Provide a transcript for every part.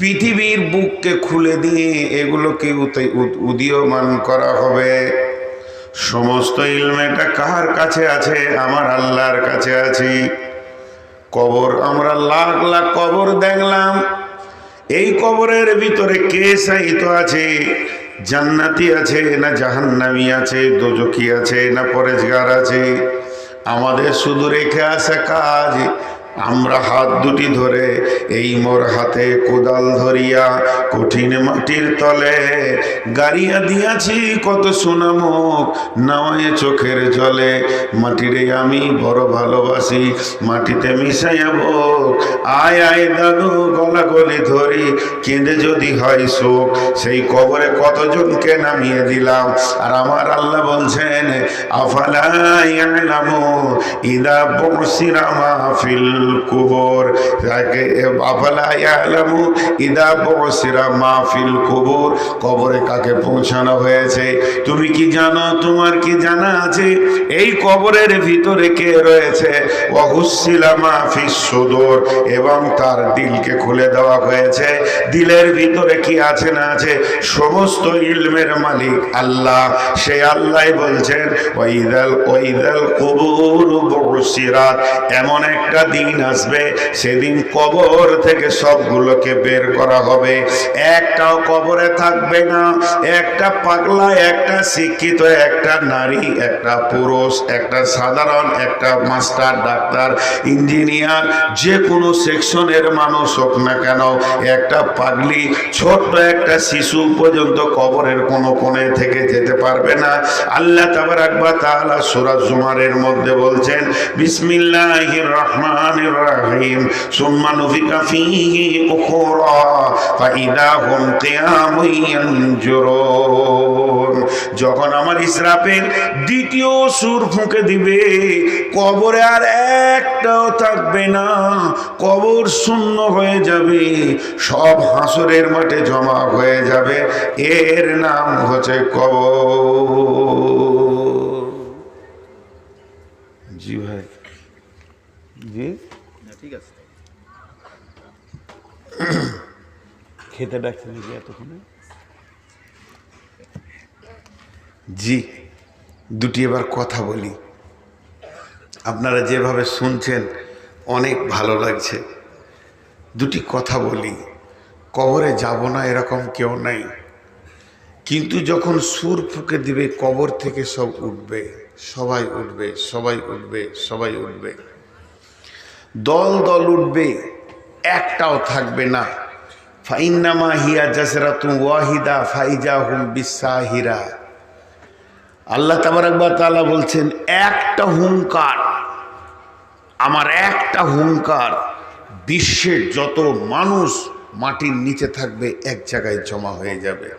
পৃথিবীর বুককে খুলে দিয়ে এগুলোকে উদীয়মান করা হবে। সমস্ত ইলমেটা কার কাছে আছে? আমার আল্লাহর কাছে আছে। কবর, আমরা লাখ লাখ কবর দেখলাম, এই কবরের ভিতরে কে সাহিত্য আছে? জান্নাতি আছে না জাহান্নামী আছে, দোজখী আছে না পরেজগার আছে? আমাদের শুধু রেখে আসা কাজ, আমরা হাত দুটি ধরে এই মোর হাতে কোদাল ধরিয়া কঠিন মাটির তলে গাড়িয়া দিয়াছি কত সোনামুখ নাওয়ে চোখের জলে। মাটিরে আমি বড় ভালোবাসি, মাটিতে মিশাইয়াব আয় আয় দাদু গলা গলি ধরি, কেঁদে যদি হয় শোক। সেই কবরে কতজনকে নামিয়ে দিলাম। আর আমার আল্লাহ বলছেন আফালা ইয়ালামু ইদা বুসিরা মা ফিল কুবুর, আফালা ইয়ালামু ইদা বুসিরা মা ফিল কুবুর, কবরে কাকে পৌঁছানো হয়েছে তুমি কি জানো? তোমার কি জানা আছে এই কবরের ভিতরে কে রয়েছে? ওয়া হুসিলা মা ফিস সুদুর, এবং তার দিলকে খুলে দেওয়া হয়েছে। দিলের ভিতরে কি আছে না আছে সমস্ত ইলমের মালিক আল্লাহ। সে আল্লাহ বলছেন ওয়াইদাল কুবুর বুসিরাত, এমন একটা দিন আসবে সেদিন কবর থেকে সবগুলোকে বের করা হবে, একটাও কবরে থাকবে না। একটা পাগলা, একটা শিক্ষিত, একটা নারী, একটা পুরুষ, একটা সাধারণ, একটা মাস্টার, ডাক্তার, ইঞ্জিনিয়ার, যে কোনো সেকশনের মানুষ হোক না কেন, একটা পাগলি, ছোট্ট একটা শিশু পর্যন্ত কবরের কোনো কোণে থেকে যেতে পারবে না। আল্লাহ তাবারাক ওয়া তাআলা সূরা জুমারের মধ্যে বলছেন বিসমিল্লাহির রহমানির রহিম সুম্মা নুফিকা ফীহি উখরা ফাইদা হুম কিয়ামুন ইয়ানজুরুন। যখন আমার ইসরাফিল দ্বিতীয় সুর ফুঁকে দিবে, কবরে আর একটাও থাকবে না, কবর শূন্য হয়ে যাবে, সব হাসরের মাঠে জমা হয়ে যাবে। এর নাম হচ্ছে কবর। জি ভাই, জি ঠিক আছে। খেতে ডাকছে নাকি এতক্ষণে? জি, দুটি এবার কথা বলি। আপনারা যেভাবে শুনছেন অনেক ভালো লাগছে। দুটি কথা বলি। কবরে যাব না এরকম কেউ নাই, কিন্তু যখন সুর ফুঁকে দিবে কবর থেকে সব উঠবে, সবাই উঠবে, সবাই উঠবে, সবাই উঠবে, দল দল উঠবে, একটাও থাকবে না। ফাইন্নামা হিয়া জাসরাতুন ওয়াহিদা ফাইজাহুম বিসাহিরা। আল্লাহ তাবারাক ওয়া তাআলা বলছেন একটা হুঙ্কার, আমার একটা হুঙ্কার, বিশ্বের যত মানুষ মাটির নিচে থাকবে এক জায়গায় জমা হয়ে যাবে।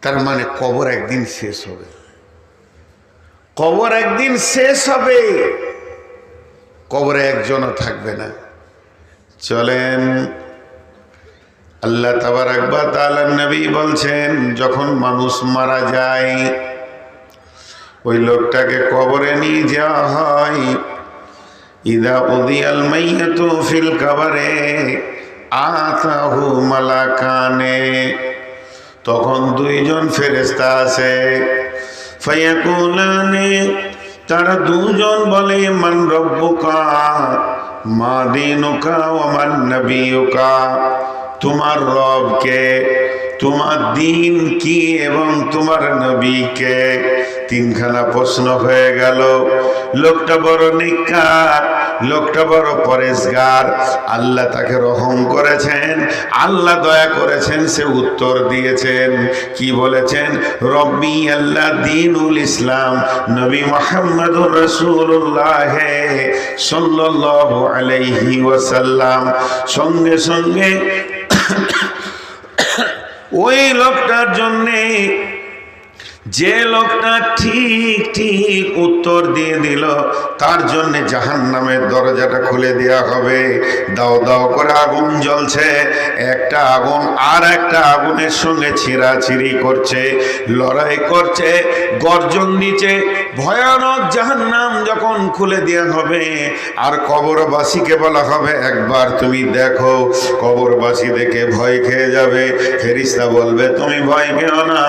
তার মানে কবর একদিন শেষ হবে, কবর একদিন শেষ হবে, কবরে একজনও থাকবে না। চলেন, আল্লাহ তাবারাক ওয়া তাআলা নবী বলছেন যখন মানুষ মারা যায় ওই লোকটাকে কবরে নিয়ে যাওয়া হয়। ইদা উদিয়াল মাইয়াতু ফিল কবরে আতাহু মালাকানে, তখন দুইজন ফেরেশতা আছে। ফায়াকুলানে, তারা দুজন বলে মান রব্বুকা মা দীনুকা ওয়া মান নবিয়ুকা, তোমার রব কে, তোমার দিন কি এবং তোমার নবী কে। তিনখানা প্রশ্ন হয়ে গেল। লোকটা বড় নেককার, লোকটা বড় পরেশগার, আল্লাহ তাকে রহম করেছেন, আল্লাহ দয়া করেছেন, সে উত্তর দিয়েছেন। কি বলেছেন? রব্বি আল্লাহ দীনুল ইসলাম, নবী মুহাম্মদুর রাসূলুল্লাহ সাল্লাল্লাহু আলাইহি ওয়াসাল্লাম। সঙ্গে সঙ্গে ওই লোকটার জন্যে, যে লোকটা ঠিক ঠিক উত্তর দিয়ে দিল, তার জন্য জাহান্নামের দরজাটা খুলে দেওয়া হবে। দাও দাও করে আগুন জ্বলছে, একটা আগুন আর একটা আগুনের সঙ্গে ছিঁড়াছিঁড়ি করছে, লড়াই করছে, গর্জন দিচ্ছে। ভয়ানক জাহান্নাম যখন খুলে দেওয়া হবে আর কবরবাসীকে বলা হবে একবার তুমি দেখো, কবরবাসী দেখে ভয় খেয়ে যাবে। ফেরেশতা বলবে তুমি ভয় পেও না,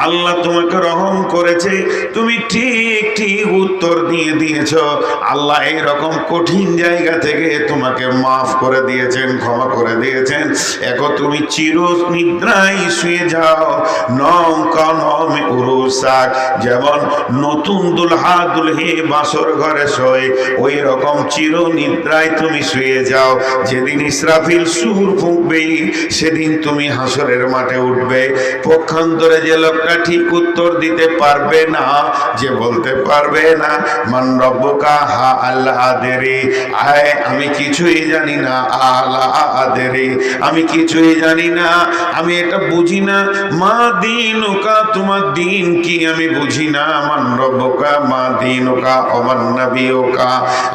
আল্লাহ তোমাকে রহম করেছে, তুমি ঠিক ঠিক উত্তর দিয়ে দিয়েছ। আল্লাহ এই রকম কঠিন জায়গা থেকে তোমাকে মাফ করে দিয়েছেন, ক্ষমা করে দিয়েছেন। এখন তুমি চির নিদ্রায় শুয়ে যাও। যেমন নতুন দুলহা দুলহি বাসর ঘরে শোয়, ওই রকম চির নিদ্রায় তুমি শুয়ে যাও। যেদিন ইসরাফিল সুর ফুঁকবে সেদিন তুমি হাসরের মাঠে উঠবে। পক্ষান্তরে যে লোকটা ঠিক উত্তর দিতে পারবে না, যে বলতে পারবে না মান রব্বুকা, হা আল্লাহ আদেরি, আয় আমি কিছুই জানি না, আল্লাহ আদেরি আমি কিছুই জানি না, আমি এটা বুঝি না, মা দীনুকা তোমার দিন কি আমি বুঝি না, মান রব্বুকা মা দীনুকা ওমান নবিয়ুকা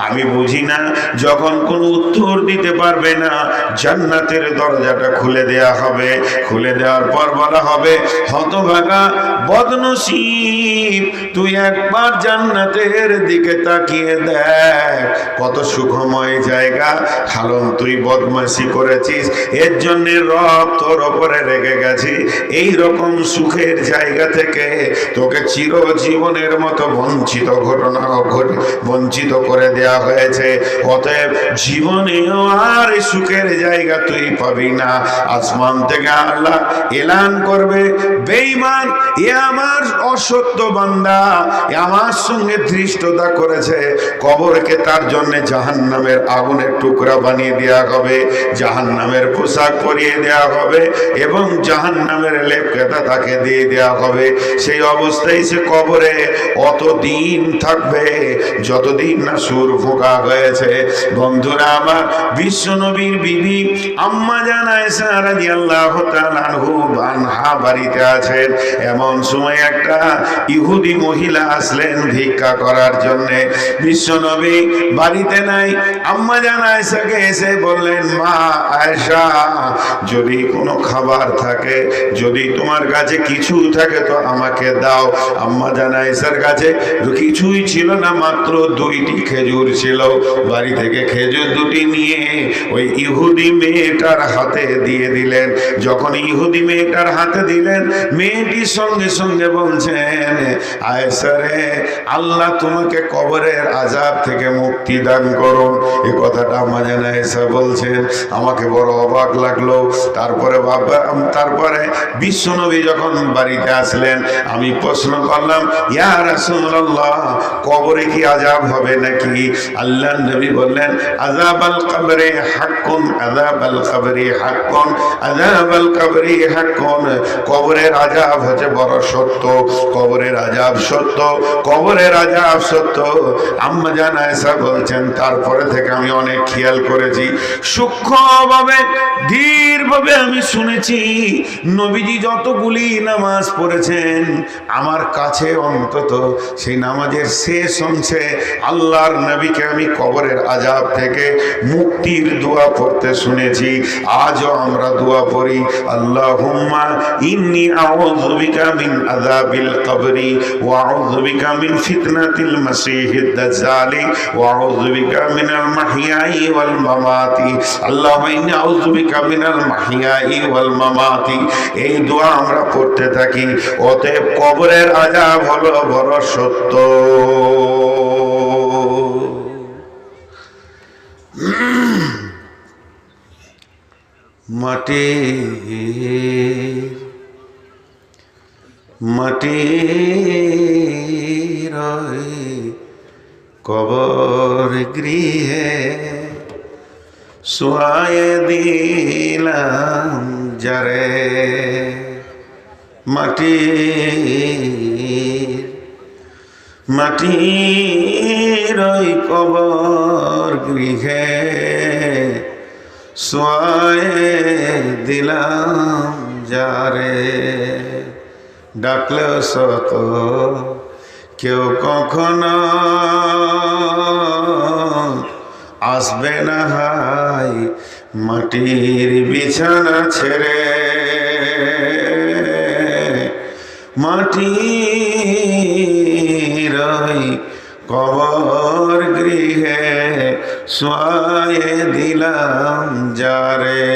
আমি বুঝি না। যখন কোনো উত্তর দিতে পারবে না, জান্নাতের দরজাটা খুলে দেয়া হবে। খুলে দেওয়ার পর বলা হবে হতভাগা বদনসিব, তুই একবার জান্নাতের দিকে তাকিয়ে দেখ, কত সুখময় জায়গা। কারণ তুই বদমাশি করেছিস, এর জন্য রব তোর ওপরে রেগে গেছি। এই রকম সুখের জায়গা থেকে তোকে চিরজীবনের মতো বঞ্চিত করে দেয়া হয়েছে। অতএব জীবনেও আর সুখের জায়গা তুই পাবি না। আসমান থেকে আল্লাহ এলান করবে, বেঈমান এ আমার অসত্য বান্দা, আমার সঙ্গে ধৃষ্টতা করেছে, কবরকে তার জন্য জাহান্নামের আগুনের টুকরা বানিয়ে দেওয়া হবে, জাহান্নামের পোশাক পরিয়ে দেওয়া হবে এবং জাহান্নামের লেপকেতা তাকে দিয়ে দেওয়া হবে। সেই অবস্থায় সে কবরে অতদিন থাকবে যতদিন না সুর ফোঁকা হয়েছে। বন্ধুরা আমার, বিশ্ব নবীর বিবি আম্মা জান আয়েশা রাদিয়াল্লাহু তাআলা আনহা বাড়িতে আছেন। এমন সময় একটা ইহুদি মহিলা আসলেন ভিক্ষা করার জন্য। বিশ্ব নবী বাড়িতে নাই। আম্মা জান আয়েশাকে এসে বললেন, মা আয়েশা, যদি কোনো খাবার থাকে, যদি তোমার কাছে কিছু থাকে তো আমাকে দাও। আম্মা জান আয়েশার কাছে কিছুই ছিল না, মাত্র 2টি খেজুর ছিল। বাড়ি থেকে খেজুর 2টি নিয়ে ওই ইহুদি মেয়েটার হাতে দিয়ে দিলেন। যখন ইহুদি মেয়েটার হাতে দিলেন, মেয়েটি সঙ্গে সঙ্গে বলছেন, আয়েশা রে, আল্লাহ তোমাকে কবরের আযাব থেকে মুক্তি দান করুন। এই কথাটা আম্মা জান আয়েশা বলছেন, আমাকে বড় অবাক লাগলো। তারপরে বিশ্বনবী যখন বাড়িতে আসলেন, আমি প্রশ্ন করলাম, ইয়া রাসূলুল্লাহ, কবরে কি আযাব হবে নাকি? আল্লাহর নবী বললেন, আযাবাল কবরে হাক্কুন, আযাবাল কবরে হাক্কুন, আযাবাল কবরে হাক্কুন। কবরের আযাব হচ্ছে বড় সত্য, কবরের আযাব সত্য, কবরের আযাব সত্য। আম্মা জান আয়েশা বলছেন, তারপরে থেকে আমি অনেক খেয়াল করেছি, সূক্ষ্মভাবে ধীরভাবে আমি শুনেছি, নবীজি যতগুলি নামাজ পড়েছেন আমার কাছে অন্তত সেই নামাজের শেষ অংশে আল্লাহর নবীকে আমি কবরের আযাব থেকে মুক্তির দোয়া পড়তে শুনেছি। আজও আমরা দোয়া পড়ি, আল্লাহুম্মা ইন্নী আউযু বিকা মিন আযাবিল কবরি ওয়া আউযু বিকা মিন ফিতনাতিল মাসীহিদ দাজ্জালি ওয়া আউযু বিকা মিনাল মাহইয়াই ওয়াল মামাতি। আল্লাহুম্মা ইন্নী আউযু বিকা মিনাল মাহইয়াই ওয়াল মামাতি। এই দোয়া আমরা পড়তে থাকি। অতএব কবরের আযাব হলো বড় সত্য। মাটির কবর গৃহে শুয়ায়ে দিলাম যারে, মাটির কবর গৃহে শুয়ায়ে দিলাম যারে। ডাকলেও সত কেউ কখনো আসবে না হাই মাটির বিছানা ছেড়ে, মাটির ওই কবর গৃহে শোয়ায়ে দিলাম যারে।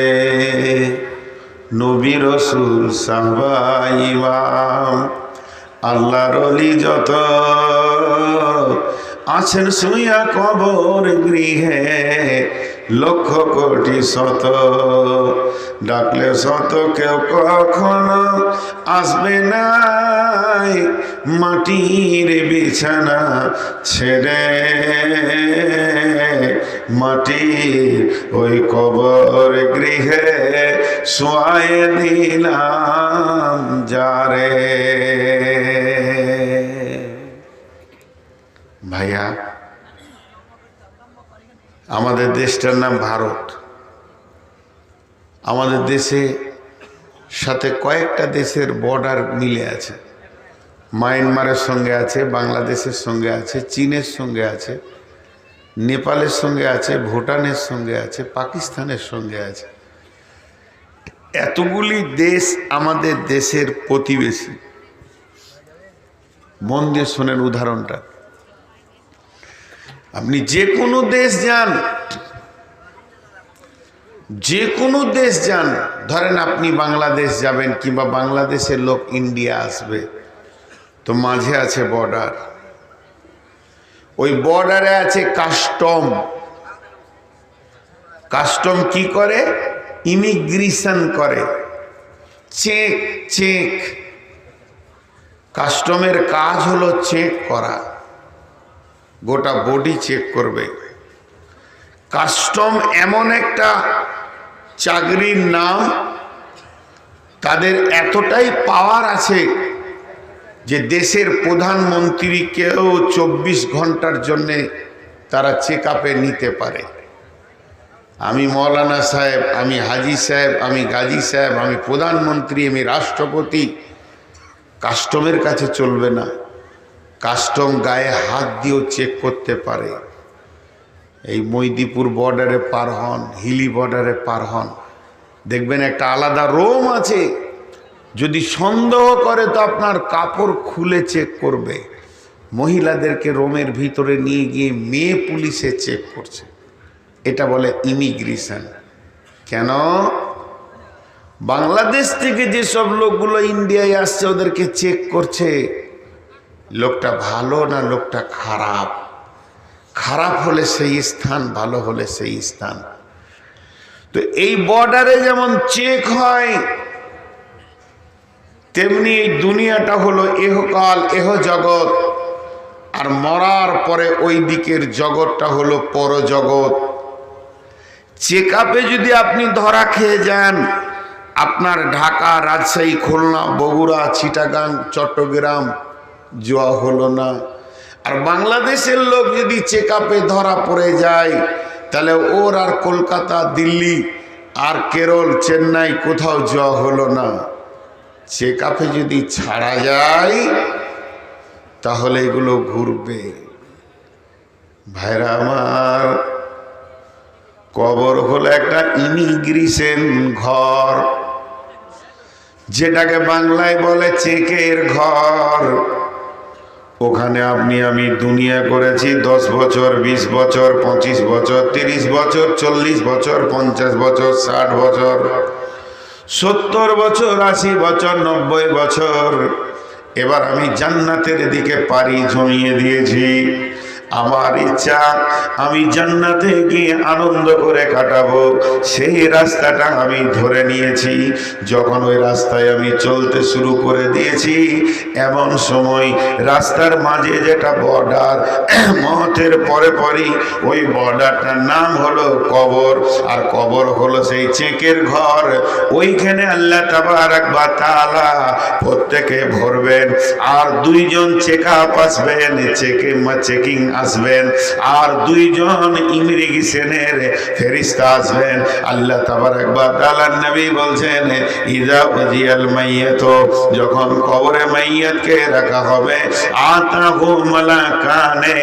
নবী রাসূল সাহাবা ইমাম আল্লাহর ওলি যত আছেন শুইয়া কবর গৃহে, লক্ষ কোটি শত ডাকলে শত কেউ কখনো আসবে না, মাটির বিছানা ছেড়ে মাটির ওই কবর গৃহে শোয়ায়ে দিলাম যারে। ভাইয়া, আমাদের দেশটার নাম ভারত। আমাদের দেশে সাথে কয়েকটা দেশের বর্ডার মিলে আছে। মায়ানমারের সঙ্গে আছে, বাংলাদেশের সঙ্গে আছে, চীনের সঙ্গে আছে, নেপালের সঙ্গে আছে, ভুটানের সঙ্গে আছে, পাকিস্তানের সঙ্গে আছে। এতগুলি দেশ আমাদের দেশের প্রতিবেশী। মন দিয়ে শোনেন উদাহরণটা। আপনি যে কোনো দেশ যান, যে কোনো দেশ যান, ধরেন আপনি বাংলাদেশ যাবেন কিংবা বাংলাদেশের লোক ইন্ডিয়া আসবে, তো মাঝে আছে বর্ডার। ওই বর্ডারে আছে কাস্টম। কাস্টম কি করে? ইমিগ্রেশন করে, চেক চেক। কাস্টমের কাজ হলো চেক করা, গোটা বডি চেক করবে। কাস্টম এমন একটা চাকরির নাম, তাদের এতটাই পাওয়ার আছে যে দেশের প্রধানমন্ত্রীকেও 24 ঘন্টার জন্যে তারা চেক আপে নিতে পারে। আমি মৌলানা সাহেব, আমি হাজি সাহেব, আমি গাজী সাহেব, আমি প্রধানমন্ত্রী, আমি রাষ্ট্রপতি, কাস্টমের কাছে চলবে না। কাস্টম গায়ে হাত দিয়েও চেক করতে পারে। এই মৈদিপুর বর্ডারে পার হন, হিলি বর্ডারে পার হন, দেখবেন একটা আলাদা রোম আছে। যদি সন্দেহ করে তো আপনার কাপড় খুলে চেক করবে। মহিলাদেরকে রোমের ভিতরে নিয়ে গিয়ে মেয়ে পুলিশে চেক করছে। এটা বলে ইমিগ্রেশন। কেন? বাংলাদেশ থেকে যেসব লোকগুলো ইন্ডিয়ায় আসছে ওদেরকে চেক করছে, লোকটা ভালো না লোকটা খারাপ। খারাপ হলে সেই স্থান, ভালো হলে সেই স্থান। তো এই বর্ডারে যেমন চেক হয়, তেমনি এই দুনিয়াটা হলো এহকাল, এহ জগৎ। আর মরার পরে ওই দিকের জগৎটা হলো পরজগৎ। চেক আপে যদি আপনি ধরা খেয়ে যান, আপনার ঢাকা, রাজশাহী, খুলনা, বগুড়া, চিটাগাং, চট্টগ্রাম যাওয়া হলো না। আর বাংলাদেশের লোক যদি চেক আপে ধরা পড়ে যায়, তাহলে ওর আর কলকাতা, দিল্লি আর কেরল, চেন্নাই কোথাও যাওয়া হলো না। চেক আপে যদি ছাড়া যায় তাহলে এগুলো ঘুরবে। ভাইরা আমার, কবর হলো একটা ইমিগ্রেশন ঘর, যেটাকে বাংলায় বলে চেকের ঘর। ওখানে আপনি আমি দুনিয়া করেছি 10 বছর, 20 বছর, 25 বছর, 30 বছর, 40 বছর, 50 বছর, 60 বছর, 70 বছর, 80 বছর, 90 বছর। এবার আমি জান্নাতের দিকে পাড়ি জমিয়ে দিয়েছি। আমার ইচ্ছা আমি জান্নাতে গিয়ে আনন্দ করে কাটাবো, সেই রাস্তাটা আমি ধরে নিয়েছি। যখন ওই রাস্তায় আমি চলতে শুরু করে দিয়েছি, এমন সময় রাস্তার মাঝে যেটা বর্ডার, মতের পরে পরই ওই বর্ডারটার নাম হলো কবর। আর কবর হলো সেই চেকের ঘর। ওইখানে আল্লাহ তাবারাক ওয়া তাআলা প্রত্যেকে ভরবেন। আর 2 জন চেকআপ আসবেন, চেকিং আসবেন আর 2 জন ইমিগ্রেশনের ফেরেশতা আসবেন। আল্লাহ তাবারক ওয়া তাআলার নবী বলছেন, ইযা উজিয়াল মাইয়াত, যখন কবরে মাইয়াতকে রাখা হবে, আতাহু মালাকানে,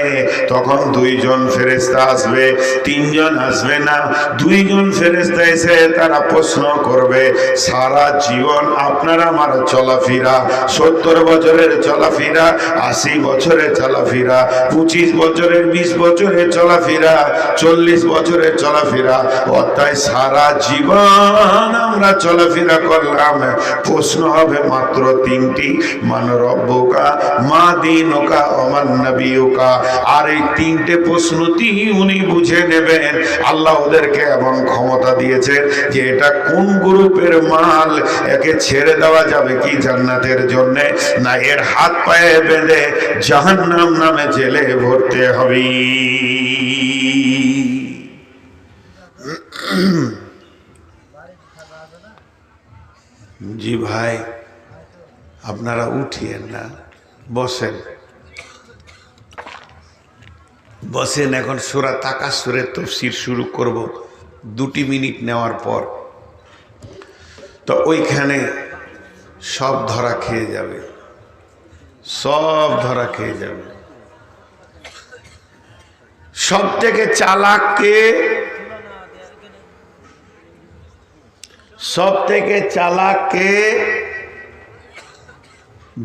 তখন 2 জন ফেরেশতা আসবে, 3 জন আসবে না। 2 জন ফেরেশতা এসে তারা প্রশ্ন করবে, সারা জীবন আপনার আমার চলাফেরা, 70 বছরের চলাফেরা, 80 বছরের চলাফেরা, 25 বছরের, 20 বছরের চলাফেরা, 40 বছরের চলাফেরা, অর্থাৎ সারা জীবন আমরা চলাফেরা করলাম। প্রশ্ন হবে মাত্র 3টি, মান রব্বুকা, মা দীনুকা, ওমান নবিয়ুকা। আর এই 3টে প্রশ্নটি উনি বুঝে নেবেন। আল্লাহ ওদেরকে এমন ক্ষমতা দিয়েছেন যে এটা কোন গ্রুপের মাল, একে ছেড়ে দেওয়া যাবে কি জান্নাতের জন্য, না এর হাত পায়ে বেঁধে জাহান্নাম নামে জেলে ভরতে হবে। জি ভাই, আপনারা উঠিয়েন না, বসেন বসেন। এখন সূরা তাকাসুরের তাফসীর শুরু করব 2 মিনিট নেওয়ার পর। তো ওইখানে সব ধরা খেয়ে যাবে, সব ধরা খেয়ে যাবে। সব থেকে চালাক কে? সব থেকে চালাক কে?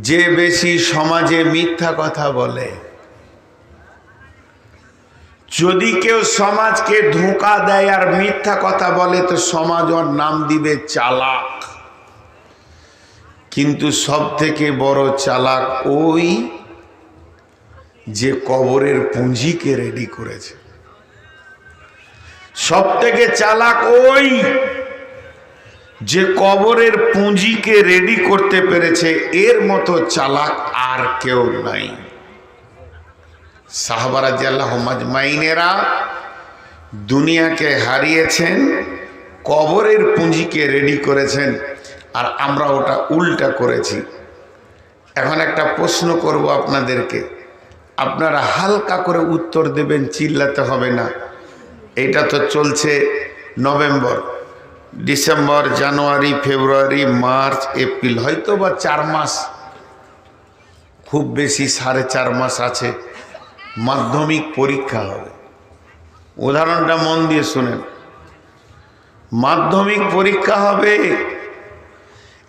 যে বেশি সমাজে মিথ্যা কথা বলে। যদি কেউ সমাজকে ধোঁকা দেয় আর মিথ্যা কথা বলে তো সমাজ ওর নাম দিবে চালাক। কিন্তু সব থেকে বড় চালাক ওই যে কবরের পুঁজিকে রেডি করেছে। সব থেকে চালাক ওই যে কবরের পুঁজিকে রেডি করতে পেরেছে। এর মতো চালাক আর কেউ নাই। সাহাবা রাদিয়াল্লাহু আজমাইনেরা দুনিয়াকে হারিয়েছেন, কবরের পুঁজিকে রেডি করেছেন, আর আমরা ওটা উল্টা করেছি। এখন একটা প্রশ্ন করব আপনাদেরকে, আপনারা হালকা করে উত্তর দেবেন, চিল্লাতে হবে না। এটা তো চলছে নভেম্বর, ডিসেম্বর, জানুয়ারি, ফেব্রুয়ারি, মার্চ, এপ্রিল, হয়তো বা 4 মাস, খুব বেশি 4.5 মাস আছে, মাধ্যমিক পরীক্ষা হবে। উদাহরণটা মন দিয়ে শুনেন, মাধ্যমিক পরীক্ষা হবে।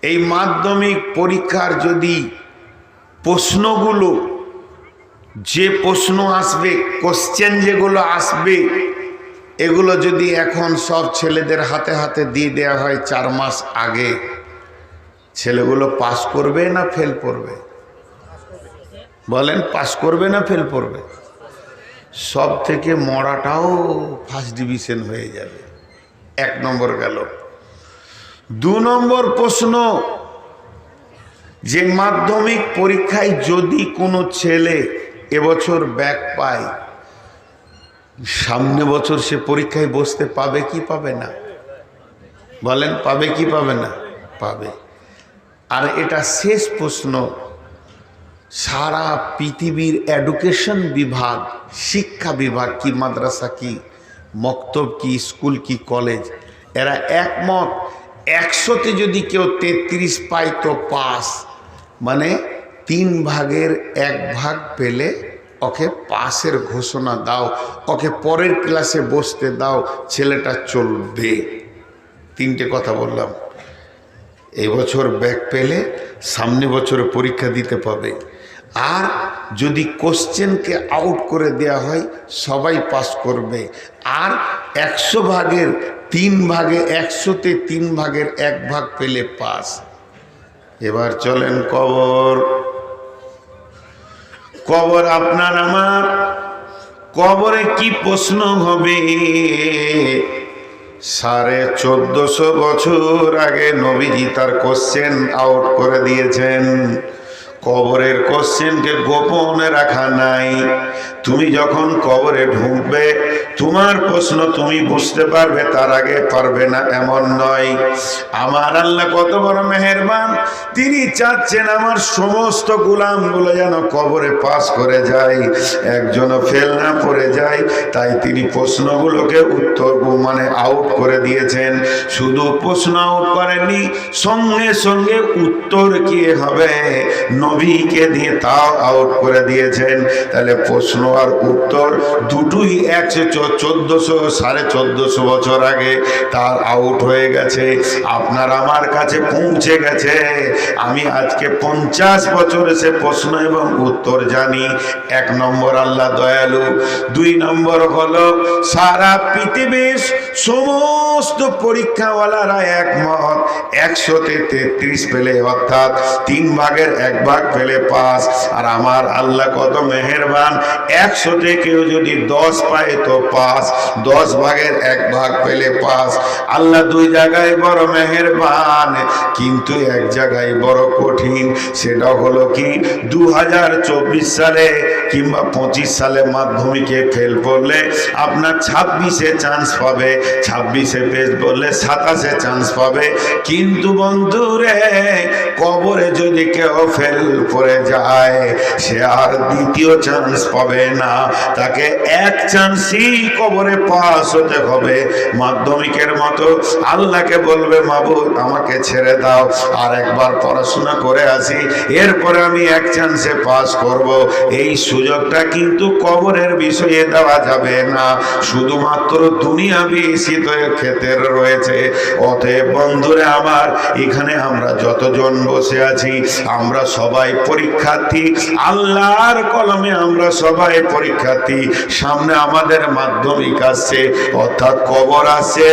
এই মাধ্যমিক পরীক্ষার যদি প্রশ্নগুলো, যে প্রশ্ন আসবে, কোশ্চেন যেগুলো আসবে, এগুলো যদি এখন সব ছেলেদের হাতে হাতে দিয়ে দেওয়া হয় 4 মাস আগে, ছেলেগুলো পাস করবে না ফেল করবে? বলেন, পাস করবে না ফেল করবে? সব থেকে মরাটাও ফার্স্ট ডিভিশন হয়ে যাবে। 1 নম্বর গেল। 2 নম্বর প্রশ্ন, যে মাধ্যমিক পরীক্ষায় যদি কোনো ছেলে এবছর ব্যাক পায়, সামনে বছর সে পরীক্ষায় বসতে পাবে কি পাবে না? বলেন, পাবে কি পাবে না? পাবে। আর এটা শেষ প্রশ্ন। সারা পৃথিবীর এডুকেশন বিভাগ, শিক্ষা বিভাগ কি, মাদ্রাসা কি, মক্তব কি, স্কুল কি, কলেজ, এরা একমত 100তে যদি কেউ 33 পায় তো পাস। মানে 3 ভাগের 1 ভাগ পেলে ওকে পাসের ঘোষণা দাও, ওকে পরের ক্লাসে বসতে দাও, ছেলেটা চলবে। 3টে কথা বললাম। এই বছর ব্যাক পেলে সামনে বছরে পরীক্ষা দিতে পাবে। আর যদি কোশ্চেনকে আউট করে দেয়া হয় সবাই পাস করবে। আর 100 ভাগের 3 ভাগে, 100তে 3 ভাগের 1 ভাগ পেলে পাস। এবার চলেন কবর। কবর আপনার আমার, কবরে কি প্রশ্ন হবে? 1450 বছর আগে নবীজি তার কোশ্চেন আউট করে দিয়েছেন। কবরের কোশ্চেনকে গোপনে রাখা নাই। তুমি যখন কবরে ঢুকবে তোমার প্রশ্ন তুমি বুঝতে পারবে, তার আগে পারবে না এমন নয়। আমার আল্লাহ কত বড় মেহেরবান, তিনি চাচ্ছেন আমার সমস্ত গোলামগুলো যেন কবরে পাস করে যায়, একজনও ফেল না পড়ে যায়। তাই তিনি প্রশ্নগুলোকে উত্তর আউট করে দিয়েছেন। শুধু প্রশ্ন আউট করেননি, সঙ্গে সঙ্গে উত্তর কি হবে নবীকে দিয়ে তাও আউট করে দিয়েছেন। তাহলে প্রশ্ন আর উত্তর দুটোই 1400 বছর আগে তার আউট হয়ে গেছে, আপনার আমার কাছে পৌঁছে গেছে। আমি আজকে 50 বছর সে প্রশ্ন এবং উত্তর জানি। 1 নম্বর আল্লাহ দয়ালু, 2 নম্বর হলো সারা পৃথিবীর সমস্ত পরীক্ষাওয়ালারা একমত 100-তে 33 পেলে, অর্থাৎ 3 ভাগের 1 ভাগ পেলে পাস। আর আমার আল্লাহ কত মেহেরবান, 100-তে কেউ যদি 10 পায় তো পাস, 10 ভাগের 1 ভাগ পেলে পাস। আল্লাহ 2 জায়গায় বড় মেহেরবান, কিন্তু 1 জায়গায় বড় কঠিন। সেটা হলো কি, 2024 সালে কিংবা 25 সালে মাধ্যমিকে ফেল করলে আপনার 26-এ চান্স পাবে, 26-এ পেস করলে 27-এ চান্স পাবে। কিন্তু বন্ধুরে, কবরে যদি কেউ ফেল করে যায় সে আর দ্বিতীয় চান্স পাবে না, তাকে 1 চান্সই কবরে পাস হতে হবে। মাধ্যমিকের মতো আল্লাহকে বলবে, মাবুদ আমাকে ছেড়ে দাও, আর একবার পড়াশোনা করে আসি, এরপরে আমি 1 চান্সে পাস করব। এই সুযোগটা কিন্তু কবরের বিষয়ে দেওয়া যাবে না, শুধুমাত্র দুনিয়াবি শীতের ক্ষেত্রে রয়েছে। অতএব বন্ধুরা আমার, এখানে আমরা যতজন বসে আছি আমরা সবাই পরীক্ষার্থী, আল্লাহর কলমে আমরা সবাই পরীক্ষার্থী। সামনে আমাদের মাধ্যমিক আসছে, অর্থাৎ কবর আসছে।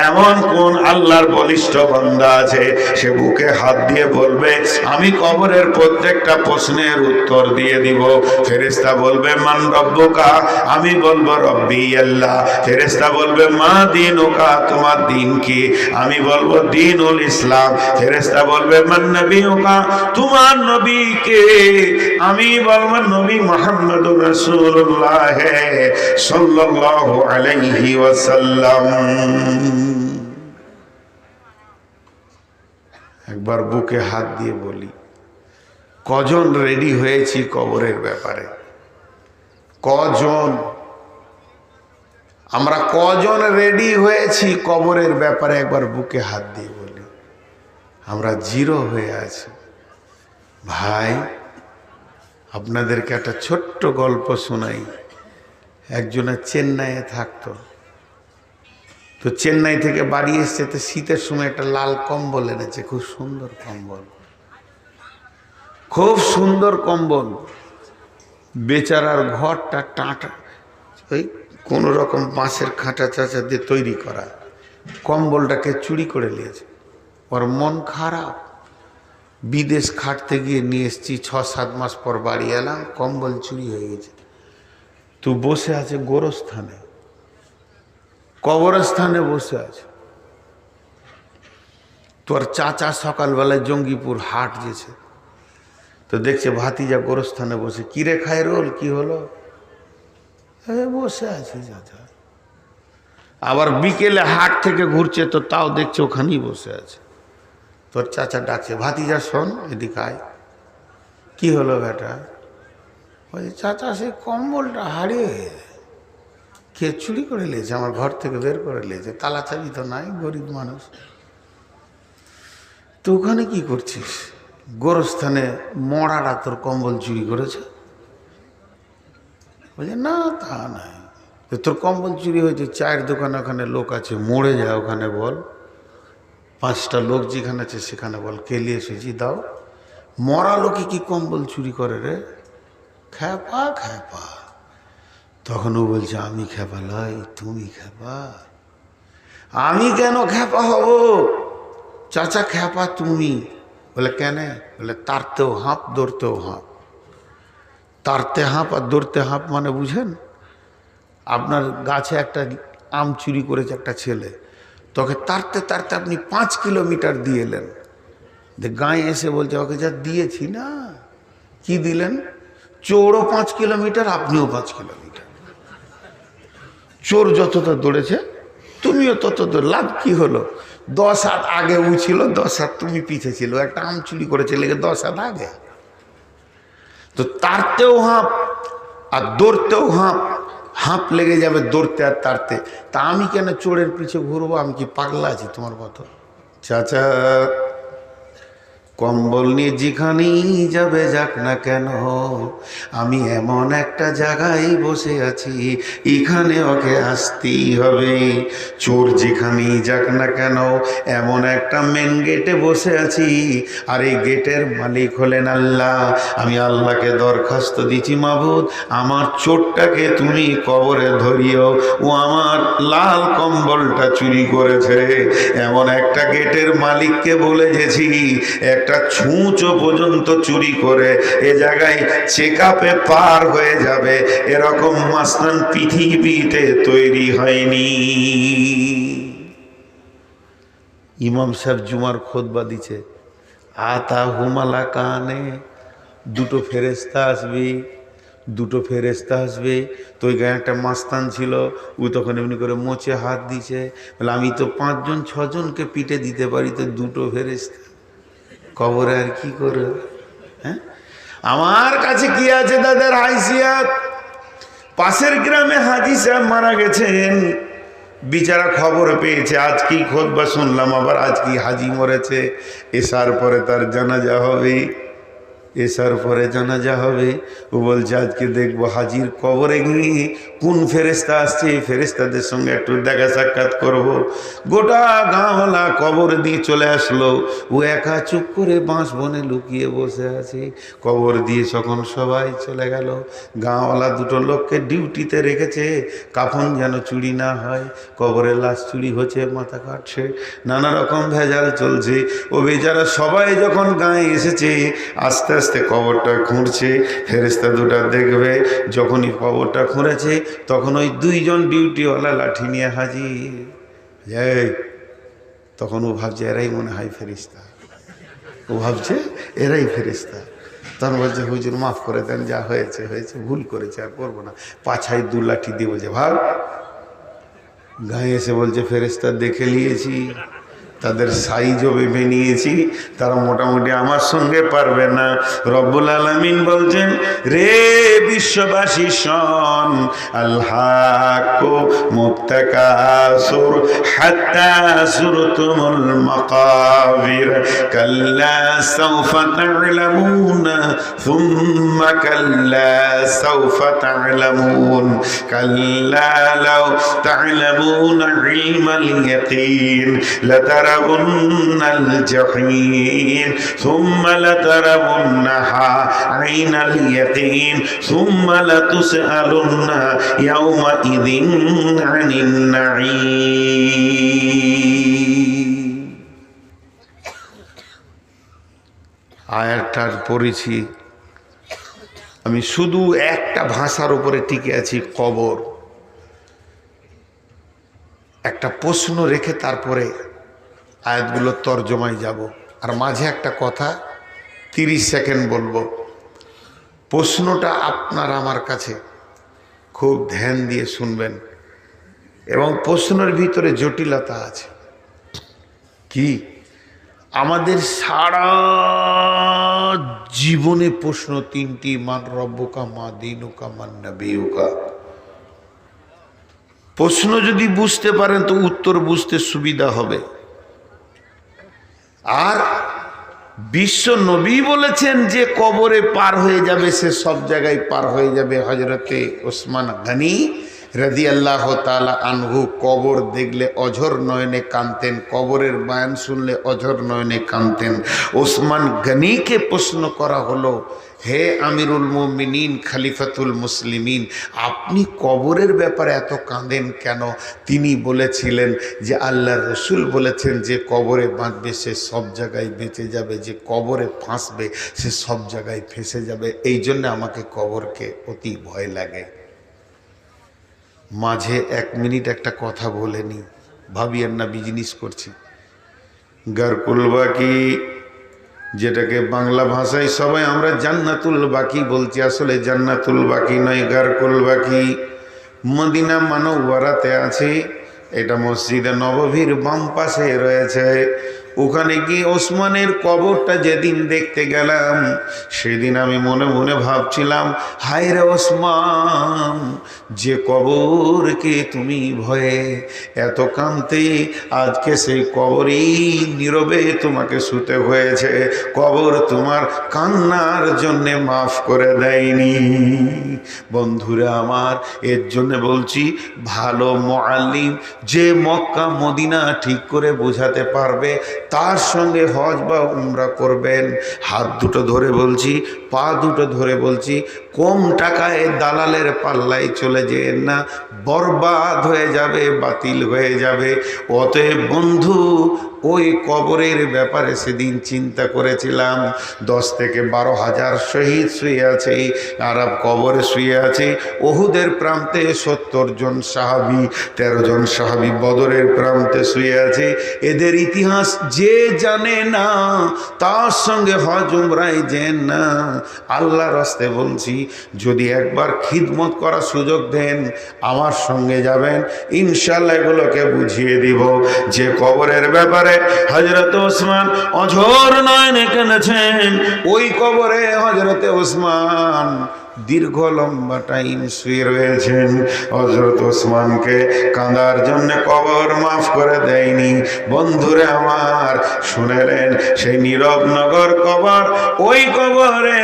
এমন কোন আল্লাহর বলিষ্ঠ বান্দা আছে সে বুকে হাত দিয়ে বলবে আমি কবরের প্রত্যেকটা প্রশ্নের উত্তর দিয়ে দিব? ফেরেশতা বলবে মান রব্বুকা, আমি বলবো রব্বি আল্লাহ। ফেরেশতা বলবে মা দীনুকা, তোমার দিন কি? আমি বলবো দীনুল ইসলাম। ফেরেশতা বলবে মান নবিয়ুকা, তোমার নবী কে? আমি বলবো নবী মুহাম্মদুর রাসূলুল্লাহ সাল্লাল্লাহু আলাইহি ওয়াসাল্লাম। একবার বুকে হাত দিয়ে বলি, কজন রেডি হয়েছি কবরের ব্যাপারে? কজন? আমরা কজন রেডি হয়েছি কবরের ব্যাপারে? একবার বুকে হাত দিয়ে বলি। আমরা 0 হয়ে আছি। ভাই, আপনাদেরকে একটা ছোট্ট গল্প শোনাই। একজনের চেন্নাইয়ে থাকতো, তো চেন্নাই থেকে বাড়ি এসছে, তো শীতের সময় একটা লাল কম্বল এনেছে, খুব সুন্দর কম্বল, খুব সুন্দর কম্বল। বেচারার ঘরটা টাটা, ওই কোনো রকম বাঁশের খাঁচা চাচা দিয়ে তৈরি করা। কম্বলটাকে চুরি করে নিয়েছে। ওর মন খারাপ, বিদেশ খাটতে গিয়ে নিয়ে এসছি, 6-7 মাস পর বাড়ি এলাম, কম্বল চুরি হয়ে গেছে। তো বসে আছে গোরস্থানে, কবরস্থানে বসে আছে। তোর চাচা সকালবেলায় জঙ্গিপুর হাট গেছে, তো দেখছে ভাতিজা গোরস্থানে বসে। কিরে খায়রুল, কি হলো? বসে আছি চাচা। আবার বিকেলে হাট থেকে ঘুরছে, তো তাও দেখছে ওখানেই বসে আছে। তোর চাচা ডাকছে, ভাতিজা শোন, এদিকে আয়। কি হলো বেটা? ওই চাচা, সেই কম্বলটা হারিয়ে কে চুরি করে নিয়েছে, আমার ঘর থেকে বের করে নিয়েছে, তালা চাবি তো নাই, গরিব মানুষ। তো ওখানে কি করছিস? গোরস্থানে মরারা তোর কম্বল চুরি করেছে। বলছে না, তা নাই। তোর কম্বল চুরি হয়েছে, চায়ের দোকানে ওখানে লোক আছে, মরে যায় ওখানে বল। 5টা লোক যেখানে আছে সেখানে বল, কে নিয়ে এসেছি দাও। মরা লোকে কি কম্বল চুরি করে রে? খ্যাপা খ্যাপা। তখন ও বলছে আমি খ্যাপা লাই, তুমি খ্যাপা? আমি কেন খ্যাপা হব? চাচা খ্যাপা তুমি। বলে কেন? বলে তারতেও হাঁপ, দৌড়তেও হাঁপ। তারতে হাঁপ আর দৌড়তে হাঁপ মানে বুঝেন? আপনার গাছে একটা আম চুরি করেছে একটা ছেলে, তোকে তারতে তারতে আপনি 5 কিলোমিটার দিয়ে এলেন, গায়ে এসে বলছে ওকে যা দিয়েছি না, কি দিলেন? চোরও 5 কিলোমিটার, আপনিও 5 কিলোমিটার। চোর যতটা দৌড়েছে তুমিও তত দৌড়, লাভ কি হলো? 10 হাত আগে ও ছিল, 10 হাত তুমি পিছে ছিল, একটা আম চুরি করেছে লেগে 10 হাত আগে। তো তারতেও হাঁপ আর দৌড়তেও হাঁপ, হাঁপ লেগে যাবে দৌড়তে আর তাড়তে। তা আমি কেন চোরের পিছে ঘুরবো? আমি কি পাগলা আছি তোমার মতো? চাচা, কম্বল নিয়ে যেখানেই যাবে যাক না কেন, আমি এমন একটা জায়গায় বসে আছি, এখানে ওকে আসতেই হবে। চোর যেখানেই যাক না কেন, এমন একটা মেন গেটে বসে আছি, আর এই গেটের মালিক হলেন আল্লাহ। আমি আল্লাহকে দরখাস্ত দিচ্ছি, মাবুদ আমার চোরটাকে তুমি কবরে ধরিও, ও আমার লাল কম্বলটা চুরি করেছে। এমন একটা গেটের মালিককে বলে গেছি, একটা ছুঁচো পর্যন্ত চুরি করে এ জায়গায় চেকআপে পার হয়ে যাবে, এরকম মাস্তান পৃথিবীতে তৈরি হয়নি। ইমাম সাহেব জুমার খুতবা দিছে, আতা হুমালা কানে, দুটো ফেরেস্তা আসবে, দুটো ফেরেস্তা আসবে। তো ওই গায়ে একটা মাস্তান ছিল, ও তখন এমনি করে মোচে হাত দিছে, বলে আমি তো 5 জন 6 জনকে পিটে দিতে পারি, তো দুটো ফেরেস্তা কবরে আর কি করে? হ্যাঁ, আমার কাছে কি আছে তাদের হাইসিয়াত? পাশের গ্রামে হাজি সাহেব মারা গেছেন, বিচারা খবর পেয়েছে, আজ কি খুতবা শুনলাম, আবার আজ কি হাজি মরেছে, এসার পরে তার জানাজা হবে, এসার পরে জানাজা হবে। ও বলছে আজকে দেখবো হাজির কবরে গিয়ে কোন ফেরেস্তা আসছে, ফেরেস্তাদের সঙ্গে একটু দেখা সাক্ষাৎ করব। গোটা গাঁওয়ালা কবর দিয়ে চলে আসলো, ও একা চুপ করে বাঁশ বনে লুকিয়ে বসে আছে। কবর দিয়ে যখন সবাই চলে গেল, গাঁওয়ালা দুটো লোককে ডিউটিতে রেখেছে, কাফন যেন চুরি না হয়। কবরে লাশ চুরি হচ্ছে, মাথা কাটছে, নানা রকম ভেজাল চলছে। ও বেচারা সবাই যখন গায়ে এসেছে, আস্তে আস্তে কবরটা খুঁড়ছে, ফেরেস্তা দুটা দেখবে। যখনই কবরটা খুঁড়েছে, তখন ওই 2 জন ডিউটিওয়ালা লাঠি নিয়ে হাজির। তখন ও ভাবছে এরাই মনে হয় ফেরেস্তা, ও ভাবছে এরাই ফেরেস্তা। তখন বলছে হুজুর মাফ করে দেন, যা হয়েছে হয়েছে, ভুল করেছে, আর করবো না। পাছায় 2 লাঠি দিয়ে বলছে ভাগ। গায়ে এসে বলছে ফেরেস্তা দেখে নিয়েছি, তাদের সাইজও ভেবে নিয়েছি, তারা মোটামুটি আমার সঙ্গে পারবে না। রব্বুল আলামিন বলছেন, রে বিশ্ববাসী শোন, আলহাকু মুবতাকাসুর হাত্তা যুরতুমুল মাকাবির, কাল্লা সাওফা তা'লামুনা সুম্মা কাল্লা সাওফা তা'লামুন, কাল্লা লাউ তা'লামুনা ইলমাল ইয়াকিন لترون الجحيم ثم لترونها عين اليقين ثم لتسألن يومئذ عن النعيم। আয়াতটার পড়েছি আমি, শুধু একটা ভাষার উপরে টিকে আছি, কবর। একটা প্রশ্ন রেখে তারপরে আয়াতগুলো তর্জমায় যাব, আর মাঝে একটা কথা 30 সেকেন্ড বলবো। প্রশ্নটা আপনার আমার কাছে খুব ধ্যান দিয়ে শুনবেন, এবং প্রশ্নের ভিতরে জটিলতা আছে। কি? আমাদের সারা জীবনে প্রশ্ন 3টি, মান রব্বুকা, মা দীনুকা, মান নবিয়ুকা। প্রশ্ন যদি বুঝতে পারেন তো উত্তর বুঝতে সুবিধা হবে। আর বিশ্ব নবী বলেছেন যে কবরে পার হয়ে যাবে, সে সব জায়গায় পার হয়ে যাবে। হযরতে ওসমান গনি রাদিয়াল্লাহু তাআলা আনহু কবর দেখলে অঝর নয়নে কাঁদতেন, কবরের বয়ান শুনলে অঝর নয়নে কাঁদতেন। ওসমান গনিকে প্রশ্ন করা হলো, হে আমিরুল মুমিনিন, খলিফাতুল মুসলিমিন, আপনি কবরের ব্যাপারে এত কাঁদেন কেন? তিনি বলেছিলেন যে আল্লাহর রসুল বলেছেন যে কবরে বাঁধবে সে সব জায়গায় বেঁচে যাবে, যে কবরে ফাঁসবে সে সব জায়গায় ফেঁসে যাবে, এই জন্য আমাকে কবরকে অতি ভয় লাগে। মাঝে 1 মিনিট একটা কথা বলে নি, ভাবিয়েন না বিজনেস করছি। গারকুল বাকি যেটাকে বাংলা ভাষায় সবাই আমরা জান্নাতুল বাকি বলছি, আসলে জান্নাতুল বাকি নয়, গারকুল বাকি। মদিনা মানওয়ারাতে আছে, এটা মসজিদে নববীর বাম পাশে রয়েছে। ওখানে গিয়ে ওসমানের কবরটা যেদিন দেখতে গেলাম, সেদিন আমি মনে মনে ভাবছিলাম, হায় রে ওসমান, যে কবরকে তুমি ভয়ে এত কাঁদতে, আজকে সেই কবরই নীরবে তোমাকে শুতে হয়েছে। কবর তোমার কান্নার জন্যে মাফ করে দেয়নি। বন্ধুরা আমার, এর জন্য বলছি, ভালো মুআল্লিম যে মক্কা মদিনা ঠিক করে বোঝাতে পারবে, তার সঙ্গে হজ বা উমরা করবেন। হাত দুটো ধরে বলছি, পা দুটো ধরে বলছি, কম টাকায় দালালের পাল্লায় চলে যেন না, বরবাদ হয়ে যাবে, বাতিল হয়ে যাবে। অতএব বন্ধু, ওই কবরের ব্যাপারে সেদিন চিন্তা করেছিলাম। 10 থেকে 12 হাজার শহীদ শুয়ে আছে, আরব কবরে শুয়ে আছে। ওহুদের প্রান্তে 70 জন সাহাবী, 13 জন সাহাবী বদরের প্রান্তে শুয়ে আছে। এদের ইতিহাস যে জানে না, তার সঙ্গে হজ উমরায় যেন না। আল্লাহর রাস্তায় বলছি, যদি একবার খিদমত করার সুযোগ দেন, আমার সঙ্গে যাবেন, ইনশাআল্লাহ এগুলোকে বুঝিয়ে দিব। যে কবরের ব্যাপারে হযরত ওসমান অঝোর নয়নে কেঁদেছেন, ওই কবরে হযরতে ওসমান দীর্ঘ লম্বা টাইম শুয়ে রয়েছেন। হযরত ওসমানকে কাঁদার জন্য কবর মাফ করে দেয়নি। বন্ধুরে আমার, শুনেলেন সেই নীরব নগর কবর, ওই কবরে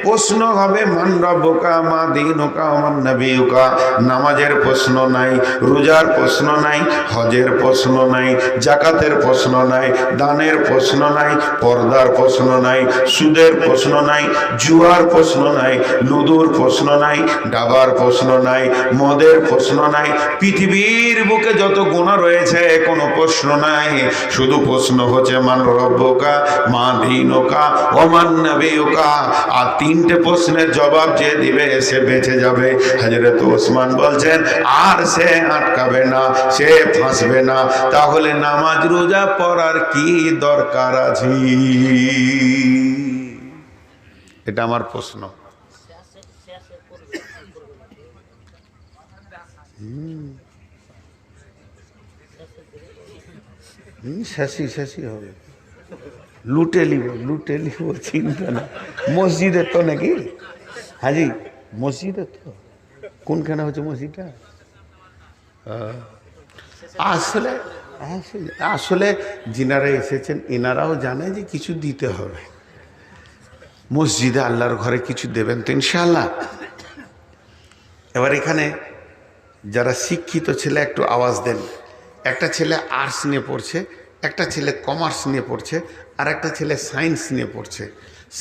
প্রশ্ন হবে, মান রব্বুকা মা দীনুকা মান নবিয়ুকা। নামাজের প্রশ্ন নাই, রোজার প্রশ্ন নাই, হজের প্রশ্ন নাই, জাকাতের প্রশ্ন নাই, দানের প্রশ্ন নাই, পর্দার প্রশ্ন নাই, সুদের প্রশ্ন নাই, জুয়ার প্রশ্ন নাই, লুদুর প্রশ্ন নাই, ডাবার প্রশ্ন নাই, মদের প্রশ্ন নাই। পৃথিবীর বুকে যত গুনাহ রয়েছে কোনো প্রশ্ন নাই। শুধু প্রশ্ন হচ্ছে মান রব্বুকা মা দীনুকা ওয়া মান নবিয়ুকা। আর 3টে প্রশ্নের জবাব যে দিবে সে বেঁচে যাবে। হযরত ওসমান বলছেন, আর সে আটকাবে না, সে ফাঁসবে না। তাহলে নামাজ রোজা পড়ার কি দরকার আছে? এটা আমার প্রশ্ন। শেষই হবে, লুটে লিব, চিন্তা না। মসজিদের তো নাকি হাজি, মসজিদের তো কোনখানে হচ্ছে মসজিদটা? আসলে আসলে যিনারা এসেছেন এনারাও জানে যে কিছু দিতে হবে। মসজিদে আল্লাহর ঘরে কিছু দেবেন তো ইনশাআল্লাহ। এবার এখানে যারা শিক্ষিত ছেলে একটু আওয়াজ দেন। একটা ছেলে আর্টস নিয়ে পড়ছে, একটা ছেলে কমার্স নিয়ে পড়ছে, আর একটা ছেলে সায়েন্স নিয়ে পড়ছে।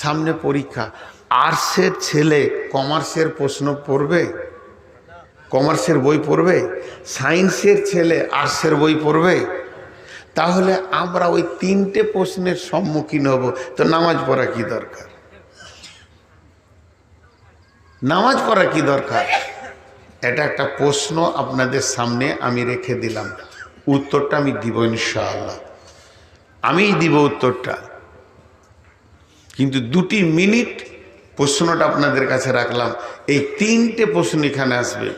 সামনে পরীক্ষা। আর্টসের ছেলে কমার্সের প্রশ্ন পড়বে, কমার্সের বই পড়বে? সায়েন্সের ছেলে আর্টসের বই পড়বে? তাহলে আমরা ওই 3টে প্রশ্নের সম্মুখীন হব। তো নামাজ পড়া কি দরকার? নামাজ পড়া কি দরকার? এটা একটা প্রশ্ন আপনাদের সামনে আমি রেখে দিলাম। উত্তরটা আমি দিব ইনশাআল্লাহ, আমিই দিব উত্তরটা। কিন্তু 2 মিনিট প্রশ্নটা আপনাদের কাছে রাখলাম। এই 3টে প্রশ্ন এখানে আসবে।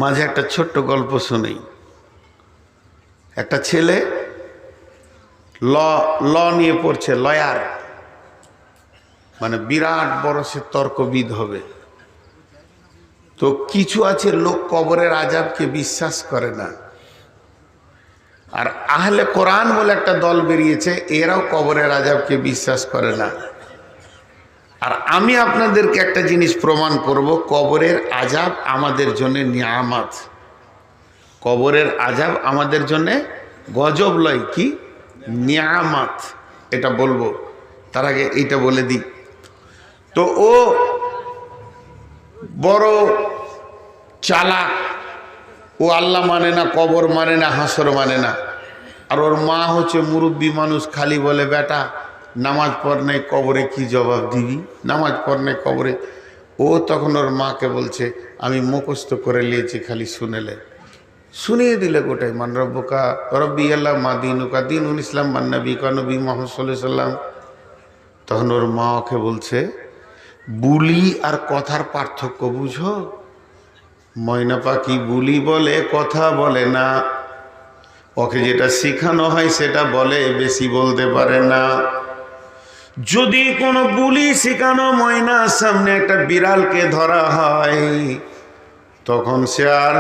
মাঝে একটা ছোট্ট গল্প শুনেই। একটা ছেলে ল নিয়ে পড়ছে, লয়ার, মানে বিরাট বড় সে তর্কবিদ হবে। তো কিছু আছে লোক কবরের আযাবকে বিশ্বাস করে না, আর আহলে কোরআন বলে একটা দল বেরিয়েছে, এরাও কবরের আযাবকে বিশ্বাস করে না। আর আমি আপনাদেরকে একটা জিনিস প্রমাণ করব, কবরের আযাব আমাদের জন্য নিয়ামত। কবরের আযাব আমাদের জন্য গজব লয়, কি নিয়ামত, এটা বলবো। তার আগে এইটা বলে দিই। তো ও বড় চালাক, ও আল্লাহ মানে না, কবর মানে না, হাসর মানে না। আর ওর মা হচ্ছে মুরব্বী মানুষ, খালি বলে, বেটা নামাজ পড় নাই, কবরে কি জবাব দিবি? নামাজ পড় নাই কবরে। ও তখন ওর মাকে বলছে, আমি মুখস্থ করে নিয়েছি, খালি শুনেলে। শুনিয়ে দিলে গোটাই, মান রব্বুকা রব্বি আল্লাহ মা দিনুকা দিনুল ইসলাম মান নবীকা নবী মুহাম্মদ সাল্লাল্লাহু আলাইহি সাল্লাম। তখন ওর মা ওকে বলছে, বুলি আর কথার পার্থক্য বুঝো? ময়না পাখি বুলি বলে, কথা বলে না। ওকে যেটা শেখানো হয় সেটা বলে, বেশি বলতে পারে না। যদি কোনো বুলি শেখানো ময়নার সামনে একটা বিড়ালকে ধরা হয়, তখন সে আর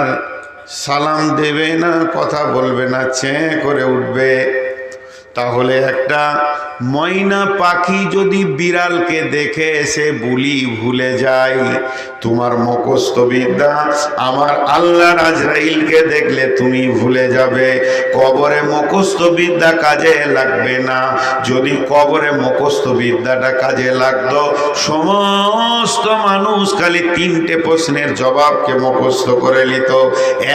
সালাম দেবে না, কথা বলবে না, চেঁ করে উঠবে। তাহলে একটা ময়না পাখি যদি বিড়ালকে দেখে এসে বুলি ভুলে যায়, তোমার মুখস্থ বিদ্যা আমার আল্লাহর আজরাইলকে দেখলে তুমি ভুলে যাবে। কবরে মুখস্থ বিদ্যা কাজে লাগবে না। যদি কবরে মুখস্থ বিদ্যাটা কাজে লাগতো, সমস্ত মানুষ খালি 3টে প্রশ্নের জবাবকে মুখস্থ করে নিত।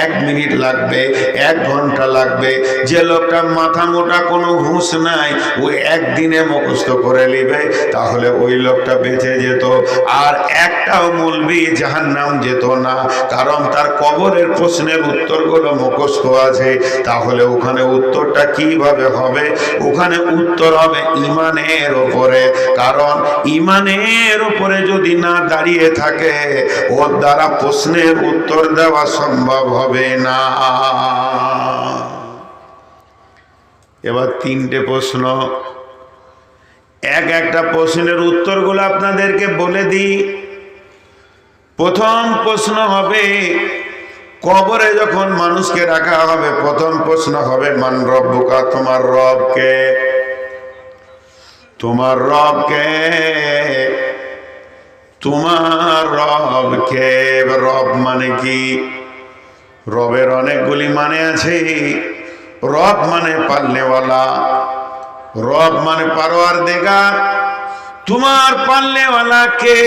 1 মিনিট লাগবে, 1 ঘন্টা লাগবে। যে লোকটা মাথা মোটা কোনো হুঁশ নাই, ওই একদিনে মুখস্থ করে নিবে, তাহলে ওই লোকটা বেঁচে যেত। আর একটাও মৌলবি জাহান্নাম যেত না, কারণ তার কবরের প্রশ্নের উত্তরগুলো মুখস্থ আছে। তাহলে ওখানে উত্তরটা কিভাবে হবে? ওখানে উত্তর হবে ঈমানের উপরে, কারণ ঈমানের উপরে যদি না দাঁড়িয়ে থাকে, ওর দ্বারা প্রশ্নের উত্তর দেওয়া সম্ভব হবে না। এবার 3টে প্রশ্ন, একটা প্রশ্নের উত্তরগুলো আপনাদেরকে বলে দিই। প্রথম প্রশ্ন হবে, কবরে যখন মানুষকে রাখা হবে, প্রথম প্রশ্ন হবে মান রব্বুকা, তোমার রব কে? তোমার রব কে? তোমার রব কে? রব মানে কি? রবের অনেকগুলি মানে আছে। রব মানে পালনেওয়ালা, রব মানে পারওয়ারদিগার। তোমার পালনেওয়ালা কে?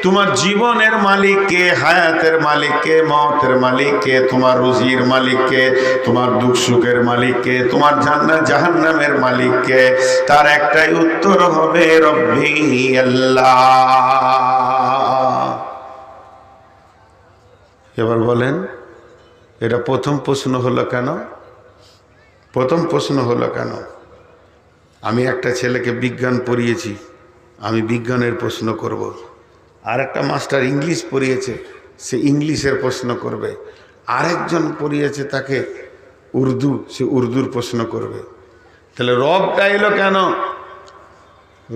তোমার জীবনের মালিক কে? হায়াতের মালিক কে? মওতের মালিক কে? তোমার রুজির মালিক কে? তোমার দুঃখ সুখের মালিক কে? তোমার জান্নাত জাহান্নামের মালিক কে? তার একটাই উত্তর হবে রব্বি আল্লাহ। এবার বলেন, এটা প্রথম প্রশ্ন হলো কেন? প্রথম প্রশ্ন হলো কেন? আমি একটা ছেলেকে বিজ্ঞান পড়িয়েছি, আমি বিজ্ঞানের প্রশ্ন করব। আর একটা মাস্টার ইংলিশ পড়িয়েছে, সে ইংলিশের প্রশ্ন করবে। আরেকজন পড়িয়েছে তাকে উর্দু, সে উর্দুর প্রশ্ন করবে। তাহলে রবটা এলো কেন?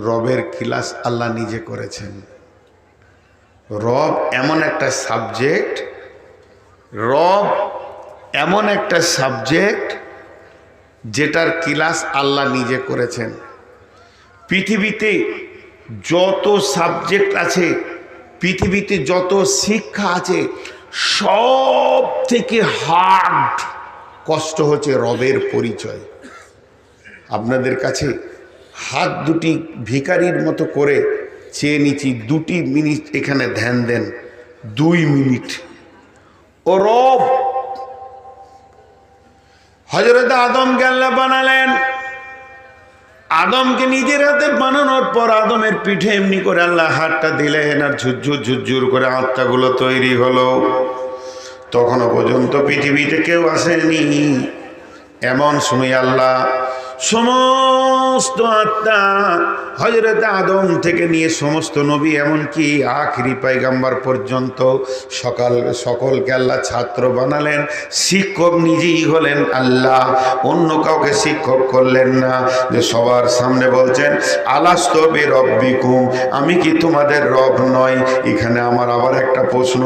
রবের ক্লাস আল্লাহ নিজে করেছেন। রব এমন একটা সাবজেক্ট, রব এমন একটা সাবজেক্ট যেটার ক্লাস আল্লাহ নিজে করেছেন। পৃথিবীতে যত সাবজেক্ট আছে, পৃথিবীতে যত শিক্ষা আছে, সব থেকে হার্ড কষ্ট হচ্ছে রবের পরিচয়। আপনাদের কাছে হাত দুটি ভিখারির মতো করে চেয়ে নিচ্ছি, 2 মিনিট এখানে ধ্যান দেন। 2 মিনিট। ও রব, হযরত আদমকে আল্লাহ বানালেন। আদমকে নিজের হাতে বানানোর পর আদমের পিঠে এমনি করে আল্লাহ হাতটা দিলেন, আর ঝুরঝুর ঝুরঝুর করে আত্মাগুলো তৈরি হলো। তখনও পর্যন্ত পৃথিবীতে কেউ আসেনি। এমন সময় আল্লাহ সমস্ত আত্মা হযরত আদম থেকে নিয়ে সমস্ত নবী, এমনকি আখিরি পয়গম্বর পর্যন্ত সকলকে আল্লাহ ছাত্র বানালেন। শিক্ষক নিজেই হলেন আল্লাহ, অন্য কাউকে শিক্ষক করলেন না। যে সবার সামনে বলছেন আলাস্তু বিরব্বিকুম, আমি কি তোমাদের রব নয়? এখানে আমার আবার একটা প্রশ্ন।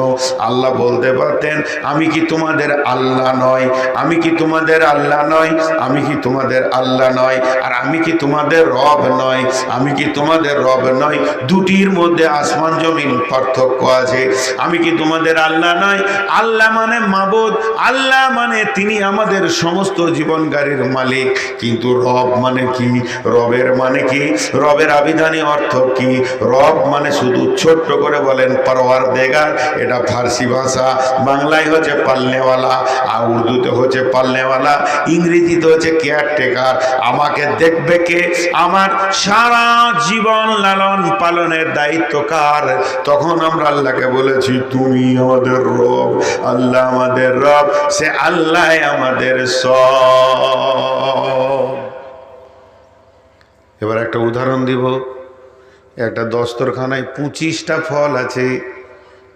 আল্লাহ বলতে পারতেন আমি কি তোমাদের আল্লাহ নয়? আমি কি তোমাদের আল্লাহ নয়? আমি কি তোমাদের আল্লাহ নয়? আর আমি কি তোমাদের রব নয়? আমি কি তোমাদের রব নয়? দুটির মধ্যে আসমান জমিন পার্থক্য আছে। আমি কি তোমাদের আল্লাহ নয়? আল্লাহ মানে মাবুদ, আল্লাহ মানে তিনি আমাদের সমস্ত জীবন গাড়ির মালিক। কিন্তু রব মানে কি? রবের মানে কি? রবের আবিধানিক অর্থ কি? রব মানে শুধু ছোট্ট করে বলেন পারওয়ারদিগার, এটা ফার্সি ভাষা। বাংলায় হচ্ছে পালনেওয়ালা, আর উর্দুতে হচ্ছে পালনেওয়ালা, ইংরেজিতে হচ্ছে কেয়ারটেকার। আমাকে দেখবে কে? আমার সারা জীবন লালন পালনের দায়িত্ব কার? তখন আমরা আল্লাহকে বলেছি তুমি আমাদের রব, আল্লাহ আমাদের রব, সে আল্লাহ আমাদের সব। এবার একটা উদাহরণ দিব। একটা দস্তরখানায় 25টা ফল আছে।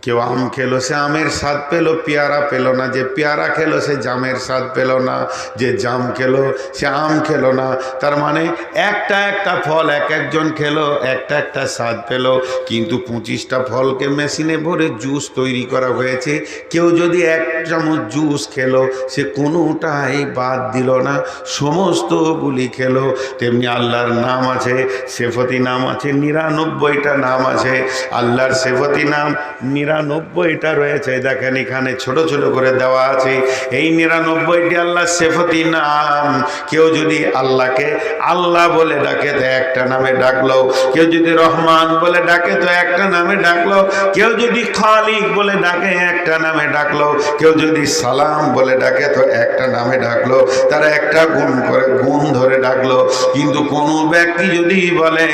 কেউ আম খেলো, সে আমের স্বাদ পেলো, পেয়ারা পেলো না। যে পেয়ারা খেলো সে জামের স্বাদ পেলো না। যে জাম খেলো সে আম খেলো না। তার মানে একটা একটা ফল এক একজন খেলো, একটা একটা স্বাদ পেলো। কিন্তু 25টা ফলকে মেশিনে ভরে জুস তৈরি করা হয়েছে। কেউ যদি 1 চামচ জুস খেলো সে কোনোটাই বাদ দিল না, সমস্তগুলি খেলো। তেমনি আল্লাহর নাম আছে, সেফতি নাম আছে, 99টা নাম আছে। আল্লাহর সেফতি নাম 99টা রয়েছে। দেখেন এখানে ছোট ছোট করে দেওয়া আছে। এই 99টি আল্লাহর সেফতি নাম। কেউ যদি আল্লাহকে আল্লাহ বলে ডাকে তো একটা নামে ডাকলো, কেউ যদি রহমান বলে ডাকে তো একটা নামে ডাকলো, কেউ যদি খালিক বলে ডাকে একটা নামে ডাকলো, কেউ যদি সালাম বলে ডাকে তো একটা নামে ডাকলো। তারা একটা গুণ ধরে ডাকলো। কিন্তু কোন ব্যক্তি যদি বলে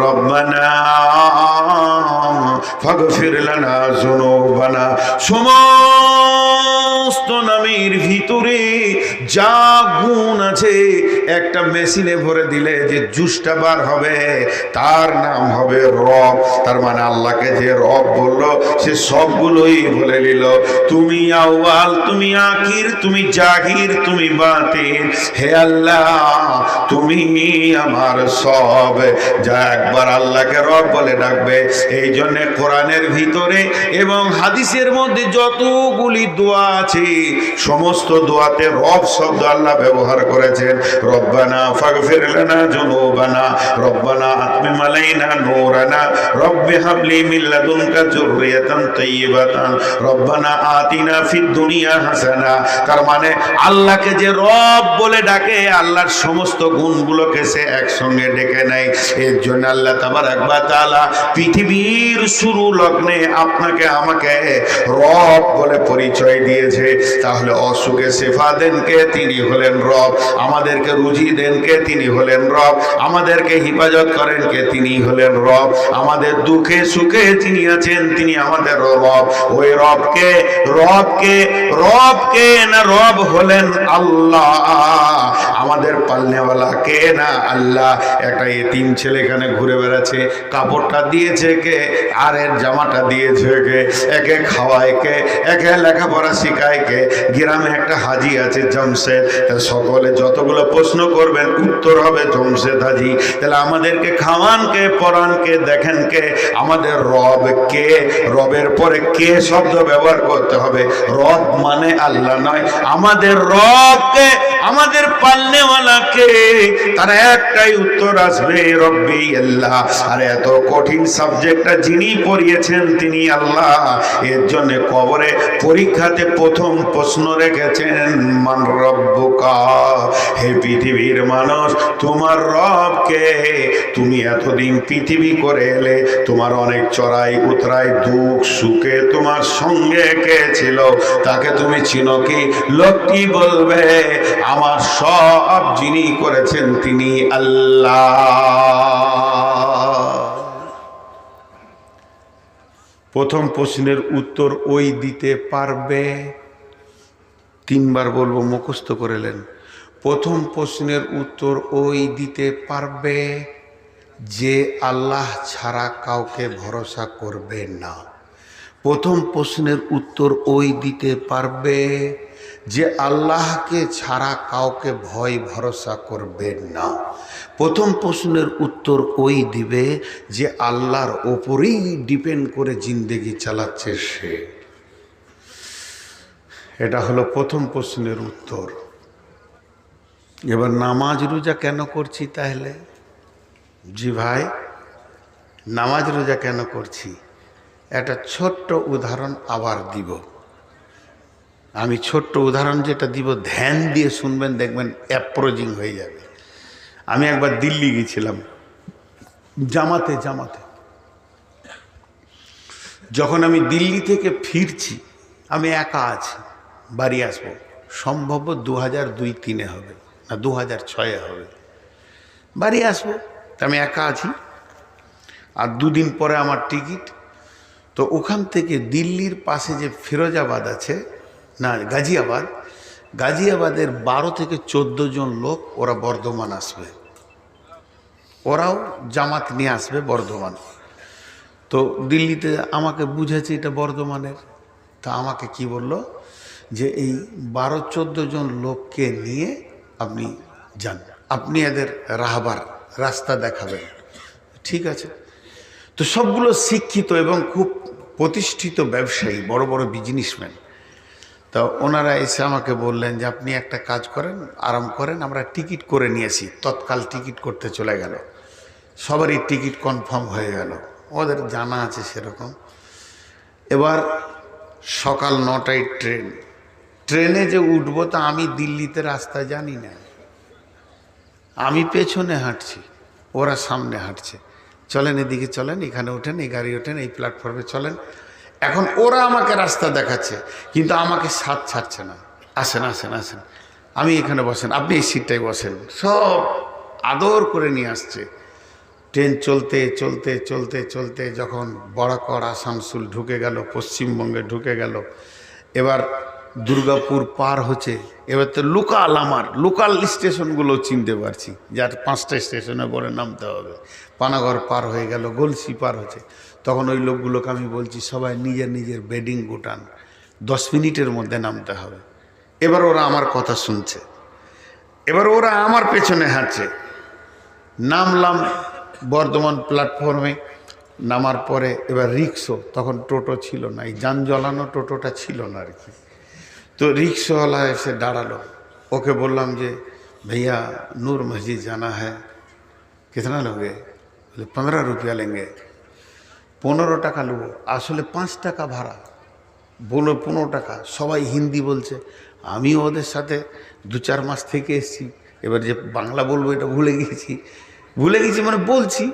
রব্বানা ফাগফির লানা যুনুবানা, সমস্ত নামের ভিতরে যা গুণ আছে একটা মেশিনে ভরে দিলে যে জুসটা বার হবে তার নাম হবে রব। তার মানে আল্লাহকে যে রব বললো সে সবগুলোই বলে নিল। তুমি আউয়াল, তুমি আখির, তুমি জাহির, তুমি বাতিন। হে আল্লাহ তুমি আমার সব। যা একবার আল্লাহকে রব বলে ডাকবে। এই জন্য কোরআনের ভিতরে এবং হাদিসের মধ্যে যতগুলি দোয়া আছে সমস্ত দোয়াতে রব শব্দ আল্লাহ ব্যবহার করেছেন। রব্বানা ফাগফির লানা যুনুবানা, রব্বানা আতমিম আলাইনা নূরানা, রব্বি হাবলি মিন লাদুনকা যুররিয়াতান তাইয়্যিবাতান, রব্বানা আতিনা ফিদ দুনিয়া হাসানা। তার মানে আল্লাহকে যে রব বলে ডাকে আল্লাহর সমস্ত গুণগুলোকে সে একসঙ্গে ডেকে নেয়। এর জন্য আল্লাহ তাবারাক ওয়া তাআলা পৃথিবীর শুরু লগ্নে আপনাকে আমাকে রব বলে পরিচয় দিয়েছে। তাহলে অসুখে শেফা দেন কে? তিনি হলেন রব। আমাদেরকে রুজি দেন কে? তিনি হলেন রব। আমাদেরকে হিফাজত করেন কে? তিনি হলেন রব। আমাদের দুঃখে সুখে যিনি আছেন তিনি আমাদের রব। ওই রবকে রবকে রবকে না রব হলেন আল্লাহ। আমাদের পালনেওয়ালা কে? না আল্লাহ। একটা এতিম ছেলে এখানে ঘুরে বেড়াচ্ছে, কাপড়টা দিয়েছে কে? আর এর জামাটা দিয়েছে কে? একে খাওয়ায় কে? একে লেখাপড়া শিখায় কে? গ্রামে একটা হাজি আছে জমশেদ। সকলে যতগুলো প্রশ্ন করবেন উত্তর হবে জমশেদ হাজি। তাহলে আমাদেরকে খাওয়ান কে, পড়ান কে, দেখেন কে? আমাদের রব কে? রবের পরে কে শব্দ ব্যবহার করতে হবে। রব মানে আল্লাহ নয়। আমাদের রব কে? আমাদের পালনেওয়ালা কে? তার একটাই উত্তর আসবে, রব্বি আল্লাহ। আর এত কঠিন সাবজেক্টটা যিনি পড়িয়েছেন তিনি আল্লাহ। এর জন্য কবরে পরীক্ষাতে প্রথম প্রশ্ন রেখেছেন মান রব্বুকা, হে পৃথিবীর মানুষ তোমার রব কে? তুমি এতদিন পৃথিবী করে এলে, তোমার অনেক চড়াই উতরাই দুঃখ সুখে তোমার সঙ্গে কে ছিল তাকে তুমি চিনো কি? লোকটি বলবে আমার সব যিনি করেছেন তিনি আল্লাহ। প্রথম প্রশ্নের উত্তর ওই দিতে পারবে। 3 বার বলবো, মুখস্থ করে নেন। প্রথম প্রশ্নের উত্তর ওই দিতে পারবে যে আল্লাহ ছাড়া কাউকে ভরসা করবে না। প্রথম প্রশ্নের উত্তর ওই দিতে পারবে যে আল্লাহকে ছাড়া কাউকে ভয় ভরসা করবে না। প্রথম প্রশ্নের উত্তর ওই দিবে যে আল্লাহর ওপরেই ডিপেন্ড করে জিন্দেগি চালাচ্ছে সে। এটা হলো প্রথম প্রশ্নের উত্তর। এবার নামাজ রোজা কেন করছি তাহলে? জি ভাই, নামাজ রোজা কেন করছি? একটা ছোট্ট উদাহরণ আবার দিব। আমি ছোট্ট উদাহরণ যেটা দিব ধ্যান দিয়ে শুনবেন, দেখবেন অ্যাপ্রোচিং হয়ে যাবে। আমি একবার দিল্লি গেছিলাম জামাতে। যখন আমি দিল্লি থেকে ফিরছি, আমি একা আছি, বাড়ি আসবো সম্ভবত 2002-03 হবে না 2006 হবে। বাড়ি আসবো, তা আমি একা আছি, আর দুদিন পরে আমার টিকিট। তো ওখান থেকে দিল্লির পাশে যে ফিরোজাবাদ আছে না, গাজিয়াবাদের 12 থেকে 14 জন লোক ওরা বর্ধমান আসবে, ওরাও জামাত নিয়ে আসবে বর্ধমান। তো দিল্লিতে আমাকে বুঝেছে এটা বর্ধমানের, তা আমাকে কি বলল যে এই 12-14 জন লোককে নিয়ে আপনি যান, আপনি এদের রাহবার রাস্তা দেখাবেন। ঠিক আছে। তো সবগুলো শিক্ষিত এবং খুব প্রতিষ্ঠিত ব্যবসায়ী, বড় বড় বিজনেসম্যান। তা ওনারা এসে আমাকে বললেন যে আপনি একটা কাজ করেন, আরাম করেন, আমরা টিকিট করে নিয়েছি। তৎকাল টিকিট করতে চলে গেল, সবারই টিকিট কনফার্ম হয়ে গেল, ওদের জানা আছে সেরকম। এবার সকাল 9টায় ট্রেনে যে উঠবো, তা আমি দিল্লিতে রাস্তা জানি না, আমি পেছনে হাঁটছি, ওরা সামনে হাঁটছে। চলেন এদিকে চলেন, এখানে ওঠেন, এই গাড়ি ওঠেন, এই প্ল্যাটফর্মে চলেন। এখন ওরা আমাকে রাস্তা দেখাচ্ছে, কিন্তু আমাকে সাথ ছাড়ছে না। আসেন আসেন আসেন, আমি এখানে বসেন, আপনি এই সিটটায় বসেন, সব আদর করে নিয়ে আসছে। ট্রেন চলতে চলতে চলতে চলতে যখন বড়াকর আসানসোল ঢুকে গেল, পশ্চিমবঙ্গে ঢুকে গেল, এবার দুর্গাপুর পার হচ্ছে। এবার তো লোকাল স্টেশনগুলো চিনতে পারছি, যার 5টা স্টেশনে পরে নামতে হবে। পানাগড় পার হয়ে গেল, গলসি পার হচ্ছে। তখন ওই লোকগুলোকে আমি বলছি সবাই নিজের নিজের বেডিং গোটান, 10 মিনিটের মধ্যে নামতে হবে। এবার ওরা আমার কথা শুনছে, এবার ওরা আমার পেছনে হাঁটছে। নামলাম বর্ধমান প্ল্যাটফর্মে, নামার পরে এবার রিক্সো, তখন টোটো ছিল না, এই যান জ্বালানো টোটোটা ছিল না আর কি। তো রিক্সাওয়ালা এসে দাঁড়ালো, ওকে বললাম যে भैया नूर मस्जिद जाना है, कितना लोगे? बोले 15 रुपया लेंगे। 15 টাকা নেবো, আসলে 5 টাকা ভাড়া, বলো 15 টাকা। সবাই হিন্দি বলছে, আমি ওদের সাথে 2-4 মাস থেকে এসেছি, এবার যে বাংলা বলবো এটা ভুলে গেছি মানে বলছি।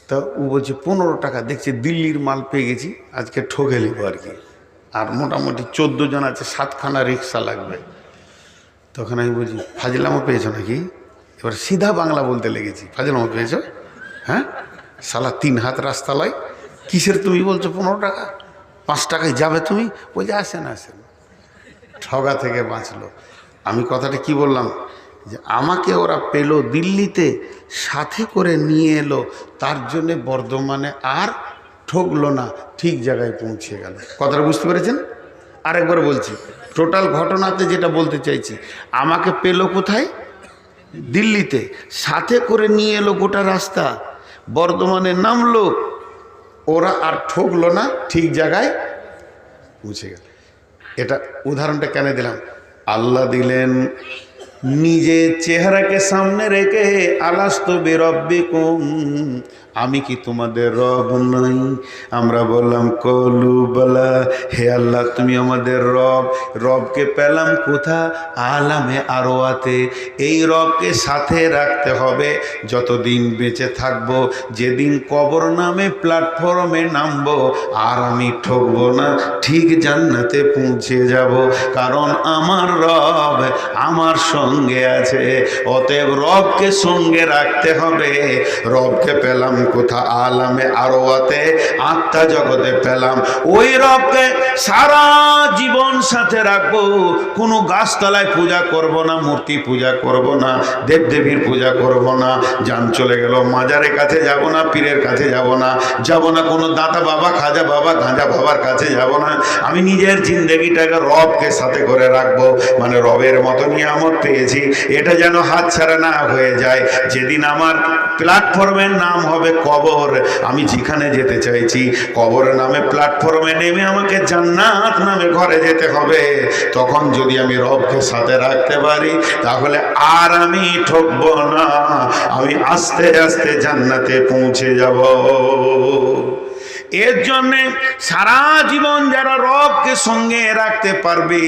তা ও বলছে 15 টাকা, দেখছে দিল্লির মাল পেয়ে গেছি, আজকে ঠকে নেবো আর কি। আর মোটামুটি 14 জন আছে, 7খানা রিক্সা লাগবে। তখন আমি বলছি ফাজলামো পেয়েছো নাকি? এবার সিধা বাংলা বলতে লেগেছি, ফাজলামো পেয়েছো? হ্যাঁ শালা 3 হাত রাস্তা লয়, কিসের তুমি বলছো 15 টাকা? 5 টাকায় যাবে তুমি? বলছে আসেন আসেন। ঠগা থেকে বাঁচলো। আমি কথাটা কি বললাম, যে আমাকে ওরা পেলো দিল্লিতে, সাথে করে নিয়ে এলো, তার জন্যে বর্ধমানে আর ঠকলো না, ঠিক জায়গায় পৌঁছে গেল। কথাটা বুঝতে পেরেছেন? আরেকবার বলছি, টোটাল ঘটনাতে যেটা বলতে চাইছি, আমাকে পেলো কোথায়? দিল্লিতে, সাথে করে নিয়ে এলো গোটা রাস্তা, বর্ধমানে নামলো, ওরা আর ঠকলো না, ঠিক জায়গায় পৌঁছে গেল। এটা উদাহরণটা কেন দিলাম? আল্লাহ দিলেন নিজের চেহারাকে সামনে রেখে, আলাস্তু বিরব্বিকুম, আমি কি তোমাদের রব নই? আমরা বললাম কলু বলা, হে আল্লাহ তুমি আমাদের রব। রবকে পেলাম কোথা? আলামে আরওয়াতে। এই রবকে সাথে রাখতে হবে যতদিন বেঁচে থাকবো। যেদিন কবর নামে প্ল্যাটফর্মে নামবো, আর আমি ঠকবো না, ঠিক জান্নাতে পৌঁছে যাব, কারণ আমার রব আমার সঙ্গে আছে। অতএব রবকে সঙ্গে রাখতে হবে। রবকে পেলাম কোথা? আলামে আরওয়াতে, আত্মা জগতে পেলাম। ওই রবকে সারা জীবন সাথে রাখবো। কোনো গাছতলায় পূজা করব না, মূর্তি পূজা করব না, দেবদেবীর পূজা করব না। জান চলে গেল, মাজারের কাছে যাব না, পীরের কাছে যাব না, কোনো দাতা বাবা, খাজা বাবা, গাঁজা বাবার কাছে যাব না। আমি নিজের জিন্দেগিটাকে রবকে সাথে করে রাখবো। মানে রবের মতো নিয়ামত পেয়েছি, এটা যেন হাতছাড়া না হয়ে যায়। যেদিন আমার প্ল্যাটফর্মের নাম হবে কবর, আমি যেখানে যেতে চাইছি, কবর নামে প্ল্যাটফর্মে নেমে আমাকে জান্নাত নামে ঘরে যেতে হবে। তখন যদি আমি রবকে সাথে রাখতে পারি, তাহলে আর আমি ঠকবো না, আমি আস্তে আস্তে জান্নাতে পৌঁছে যাব। এর জন্যে সারা জীবন যারা রবকে সঙ্গে রাখতে পারবে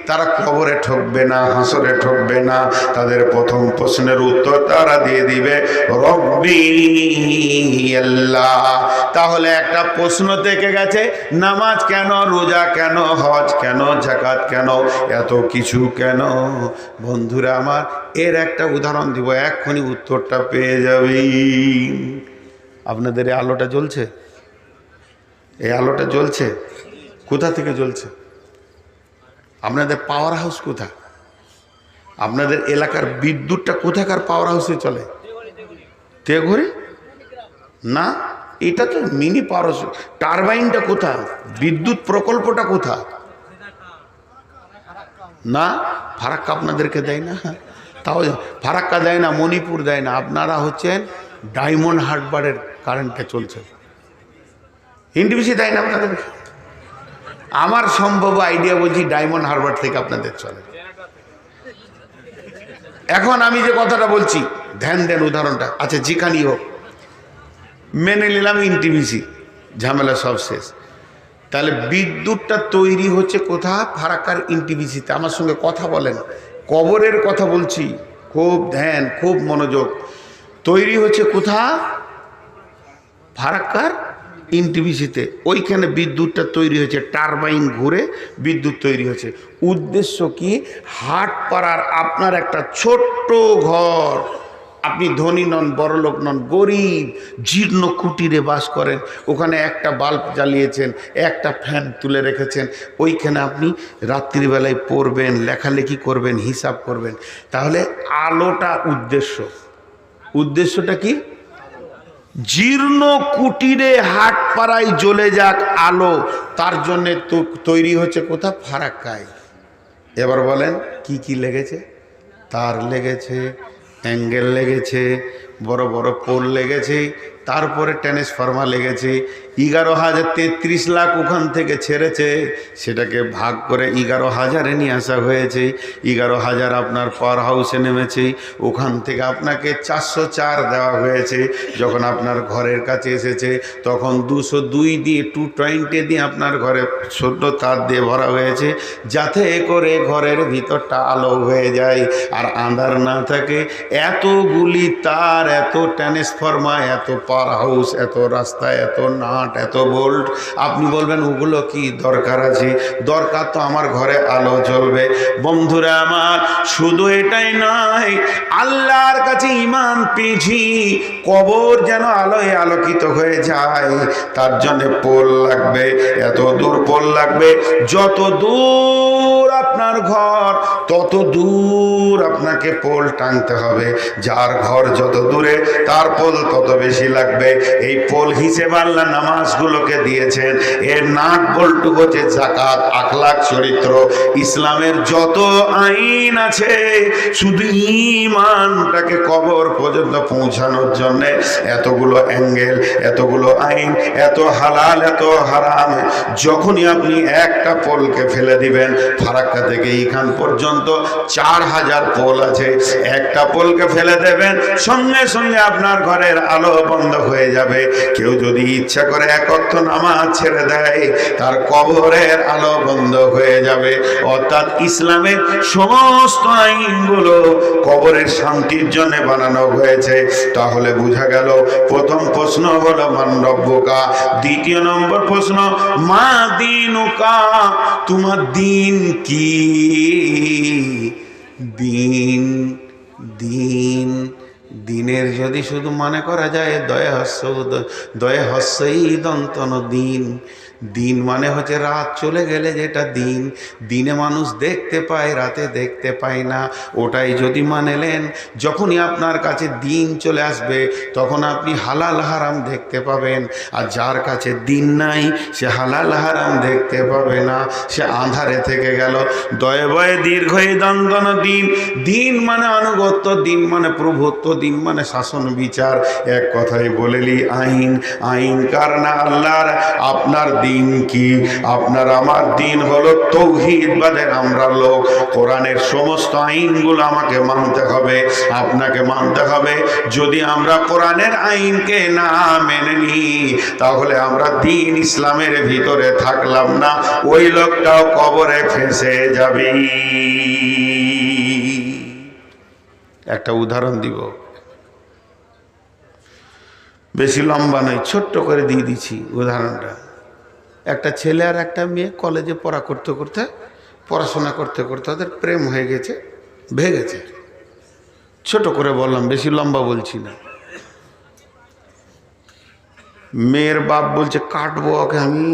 তারা কবরে ঠকবে না, হাসরে ঠকবে না। তাদের প্রথম প্রশ্নের উত্তর তারা দিয়ে দিবে রব্বি আল্লাহ। তাহলে একটা প্রশ্ন থেকে গেছে, নামাজ কেন, রোজা কেন, হজ কেন, যাকাত কেন, এত কিছু কেন? বন্ধুরা আমার, এর একটা উদাহরণ দিব, এক্ষুনি উত্তরটা পেয়ে যাবে। আপনাদের এই আলোটা জ্বলছে, এই আলোটা জ্বলছে, কোথা থেকে জ্বলছে? আপনাদের পাওয়ার হাউস কোথা? আপনাদের এলাকার বিদ্যুৎটা কোথাকার পাওয়ার হাউসে চলে? তেঘরে না, এটা তো মিনি পাওয়ার হাউস। টারবাইনটা কোথা? বিদ্যুৎ প্রকল্পটা কোথা? না, ফারাক্কা আপনাদেরকে দেয় না, তাও ফারাক্কা দেয় না, মণিপুর দেয় না। আপনারা হচ্ছেন ডায়মন্ড হারবারের কারেন্টে চলছে, এনটিপিসি দেয় না আপনাদের। আমার সম্ভব আইডিয়া বলছি ডায়মন্ড হারবার থেকে আপনাদের চলে। এখন আমি যে কথাটা বলছি ধ্যান দেন উদাহরণটা। আচ্ছা, যেখানেই হোক মেনে নিলাম এনটিপিসি, ঝামেলা সব শেষ। তাহলে বিদ্যুৎটা তৈরি হচ্ছে কোথা? ফারাক্কার এনটিপিসিতে। আমার সঙ্গে কথা বলেন, কবরের কথা বলছি, খুব ধ্যান, খুব মনোযোগ। তৈরি হচ্ছে কোথা? ফারাক্কার এনটিপিসিতে। ওইখানে বিদ্যুৎটা তৈরি হয়েছে, টারবাইন ঘুরে বিদ্যুৎ তৈরি হয়েছে। উদ্দেশ্য কি? হাট পাড়ার আপনার একটা ছোট্ট ঘর, আপনি ধনী নন, বড়লোক নন, গরিব জীর্ণ কুটিরে বাস করেন, ওখানে একটা বাল্ব জ্বালিয়েছেন, একটা ফ্যান তুলে রেখেছেন, ওইখানে আপনি রাত্রিবেলায় পড়বেন, লেখালেখি করবেন, হিসাব করবেন। তাহলে আলোটা উদ্দেশ্য। উদ্দেশ্যটা কি? জীর্ণ কুটিরে হাট পাড়ায় জ্বলে যাক আলো, তার জন্যে তো তৈরি হচ্ছে কোথা? ফারাক্কায়। এবার বলেন কি কি লেগেছে? তার লেগেছে, অ্যাঙ্গেল লেগেছে, বড় বড় পোল লেগেছে, তারপরে ট্রান্সফরমার লেগেছে। 11,33 লাখ ওখান থেকে ছেড়েছে, সেটাকে ভাগ করে 11,000-এ নিয়ে আসা হয়েছে। 11,000 আপনার পাওয়ার হাউসে নেমেছে, ওখান থেকে আপনাকে 404 দেওয়া হয়েছে। যখন আপনার ঘরের কাছে এসেছে তখন 202 দিয়ে 220 দিয়ে আপনার ঘরে ছোট্ট তার দিয়ে ভরা হয়েছে, যাতে করে ঘরের ভিতরটা আলো হয়ে যায় আর আঁধার না থাকে। এতগুলি তার, এত ট্রান্সফরমার, এত পাওয়ার হাউস, এত রাস্তা, এত নাট, এত বোল্ট। আপনি বলবেন ওগুলো কি দরকার আছে? দরকার তো আমার ঘরে আলো জ্বলবে। বন্ধুরা আমার, শুধু এটাই নয়, আল্লাহর কাছে ঈমান পেয়েছি, কবর যেন আলোয় আলোকিত হয়ে যায়, তার জন্য পোল লাগবে। এত দূর পোল লাগবে, যত দূর আপনার ঘর তত দূর আপনাকে পোল টাঙতে হবে। যার ঘর যত দূরে তার পোল তত বেশি লাগবে। এই পোল হিসেবে আল্লাহ নামাজগুলোকে দিয়েছেন। এর নাট বল্টু হচ্ছে যাকাত, আখলাক, চরিত্র। ইসলামের যত আইন আছে শুধু ঈমানটাকে কবর পর্যন্ত পৌঁছানোর জন্যে এতগুলো অ্যাঙ্গেল, এতগুলো আইন, এত হালাল, এত হারাম। যখনই আপনি একটা পোলকে ফেলে দিবেন, ফারাক্কা থেকে এইখান পর্যন্ত 4,000 পোল আছে, একটা পোলকে ফেলে দেবেন, সঙ্গে সঙ্গে আপনার ঘরের আলো বন্ধ হয়ে যাবে। কেউ যদি ইচ্ছা করে এক ওয়াক্ত নামাজ ছেড়ে দেয়, তার কবরের আলো বন্ধ হয়ে যাবে। অর্থাৎ ইসলামের সমস্ত আইনগুলো কবরের শান্তির জন্য বানানো হয়েছে। তাহলে বোঝা গেল, প্রথম প্রশ্ন হলো মান রব্বুকা, দ্বিতীয় নম্বর প্রশ্ন মা দীনুকা, তোমার দিন কি? দিন, দিন, দিনের যদি শুধু মনে করা যায় দয়ে হস্যই দন্তন দিন। দিন মানে হচ্ছে রাত চলে গেলে যেটা দিন। দিনে মানুষ দেখতে পায়, রাতে দেখতে পায় না। ওটাই যদি মানেলেন, যখনই আপনার কাছে দিন চলে আসবে তখন আপনি হালাল হারাম দেখতে পাবেন। আর যার কাছে দিন নাই সে হালাল হারাম দেখতে পাবে না, সে আঁধারে থেকে গেল। দয়ে বয়ে দীর্ঘই দন্দন দিন। দিন মানে আনুগত্য, দিন মানে প্রভুত্ব, দিন মানে শাসন বিচার। এক কথাই বলেলি আইন। আইন কার না? আল্লাহর। আপনার দিন দিন কি? আপনার আমার দিন হলো তৌহিদবাদের আমরা লোক। কোরআনের সমস্ত আইনগুলো আমাকে মানতে হবে, আপনাকে মানতে হবে। যদি আমরা কোরআনের আইনকে না মেনে নিই তাহলে আমরা দিন ইসলামের ভিতরে থাকলাম না, ওই লোকটাও কবরে ফেঁসে যাবে। একটা উদাহরণ দিব, বেশি লম্বা নয়, ছোট্ট করে দিয়ে দিচ্ছি উদাহরণটা। একটা ছেলে আর একটা মেয়ে কলেজে পড়াশোনা করতে করতে তাদের প্রেম হয়ে গেছে, ভেগেছে। ছোট করে বললাম, বেশি লম্বা বলছি না। মেয়ের বাপ বলছে কাটবো ওকে, আমি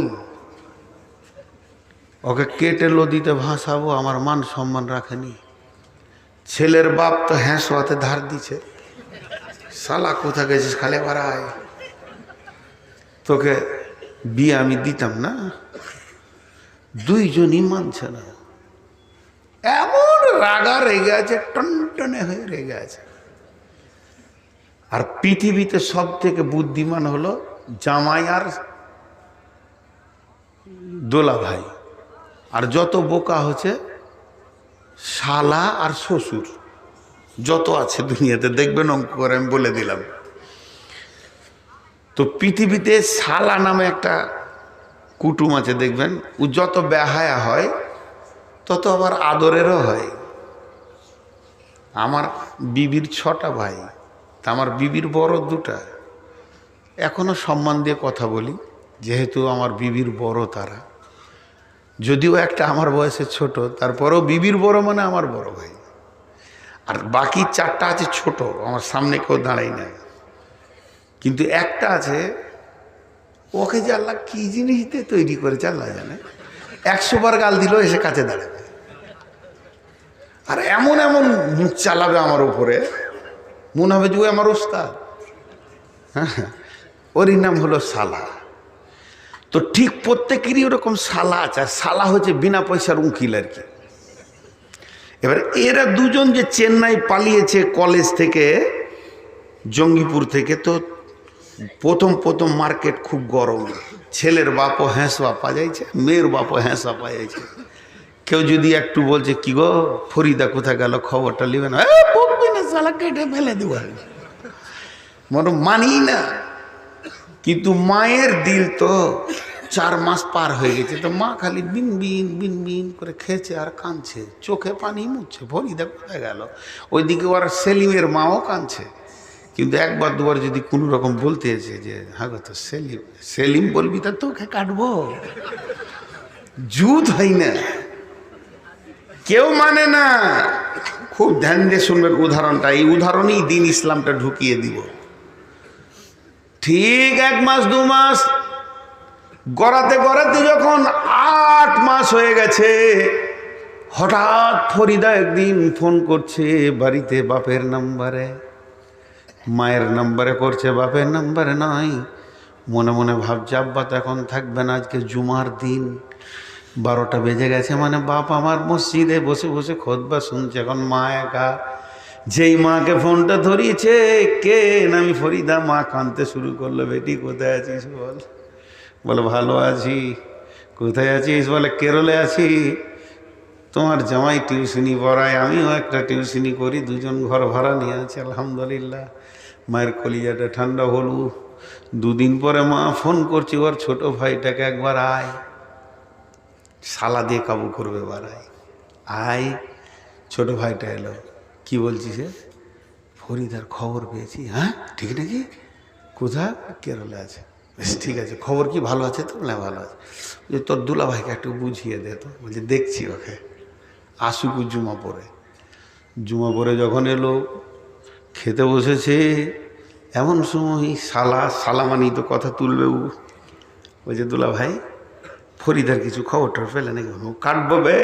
ওকে কেটে নদীতে ভাসাবো, আমার মান সম্মান রাখেনি। ছেলের বাপ তো হ্যাঁসোয়াতে ধার দিছে, শালা কোথা গেছিস, খালে বাড়ায়, তোকে বিয়ে আমি দিতাম না। দুইজনই মানছে না, এমন রাগা রেগে আছে, টনটনে হয়ে রেগে আছে। আর পৃথিবীতে সব থেকে বুদ্ধিমান হলো জামাই আর দোলা ভাই, আর যত বোকা হচ্ছে শালা আর শ্বশুর। যত আছে দুনিয়াতে দেখবেন, অঙ্ক করে আমি বলে দিলাম। তো পৃথিবীতে শালা নামে একটা কুটুম আছে, দেখবেন ও যত বেহায়া হয় তত আবার আদরেরও হয়। আমার বিবির 6টা ভাই, তা আমার বিবির বড় 2টা। এখনো সম্মান দিয়ে কথা বলি, যেহেতু আমার বিবির বড় তারা। যদিও একটা আমার বয়সে ছোট, তারপরেও বিবির বড় মানে আমার বড় ভাই। আর বাকি 4টা আছে ছোট, আমার সামনে কেউ দাঁড়াই না। কিন্তু একটা আছে, ওকে যে আল্লাহ কি জিনিস দিয়ে তৈরি করেছে আল্লাহ জানে। 100 বার গাল দিলেও এসে কাছে দাঁড়াবে, আর এমন এমন মুখ চালাবে আমার উপরে, মনে হবে যে ও আমার ওস্তাদ। হ্যাঁ, ওরই নাম হলো শালা। তো ঠিক প্রত্যেকেরই ওরকম শালা আছে, আর শালা হচ্ছে বিনা পয়সার উকিল আর কি। এবার এরা দুজন যে চেন্নাই পালিয়েছে কলেজ থেকে, জঙ্গিপুর থেকে, তো প্রথম মার্কেট খুব গরম। ছেলের বাপও হ্যাঁসা পাজাইছে, মেয়ের বাপও হ্যাঁসা পাজাইছে। কেউ যদি একটু বলছে কি গো ফরিদা কোথায় গেল, খবরটা নেবে না, বকবি না শালা, কেটে ফেলে দেব, মনে মানি না। কিন্তু মায়ের দিল তো 4 মাস পার হয়ে গেছে, তো মা খালি বিন বিন বিন বিন করে খেয়েছে আর কাঁদছে, চোখে পানি মুছছে, ফরিদা কোথায় গেল। ওইদিকে ওর সেলিমের মাও কাঁদছে। কিন্তু 1বার 2বার যদি কোনো রকম বলতে এসে যে হ্যাঁ গো তো সেলিম বলবি, তা তোকে কাটবো, জুত হয় না, কেউ মানে না। খুব ধ্যান দিয়ে শুনবেন উদাহরণটা, এই উদাহরণেই দিন ইসলামটা ঢুকিয়ে দিব। ঠিক 1 মাস 2 মাস গড়াতে গড়াতে যখন 8 মাস হয়ে গেছে, হঠাৎ ফরিদা একদিন ফোন করছে বাড়িতে বাপের নাম্বারে, মায়ের নাম্বারে করছে, বাপের নাম্বারে নয়। মনে মনে ভাবছে আব্বা তো এখন থাকবে না, আজকে জুমার দিন, 12টা বেজে গেছে, মানে বাপ আমার মসজিদে বসে বসে খুতবা শুনছে, এখন মা একা। যেই মাকে ফোনটা ধরিয়েছে, কে আমি ফরিদা, মা কাঁদতে শুরু করলো, বেটি কোথায় আছিস বল। বলে ভালো আছি। কোথায় আছিস? বলে কেরলে আছি। তোমার জামাই টিউশনি পড়ায়, আমিও একটা টিউশনি করি, 2জন ঘর ভাড়া নিয়ে আছি, আলহামদুলিল্লাহ। মায়ের কলিজাটা ঠান্ডা হলো। 2 দিন পরে মা ফোন করছি, ওর ছোট ভাইটাকে একবার আয়, শালা দিয়ে কাবু করবে, বাড়াই আয়। ছোট ভাইটা এলো, কি বলছিস? ফরিদার খবর পেয়েছি। হ্যাঁ ঠিক নাকি? কোথায়? কেরলে আছে। বেশ ঠিক আছে, খবর কি ভালো আছে তো? না ভালো আছে। যে তোর দুলা ভাইকে একটু বুঝিয়ে দে তো। বলছে দেখছি ওকে, আসুকু জুমা পরে যখন এলো, খেতে বসেছে, এমন সময় শালা মানি তো কথা তুলবে ও। বলছে দুলা ভাই ফরিদার কিছু খবরটা পেলে নাকি? কাটবো বে,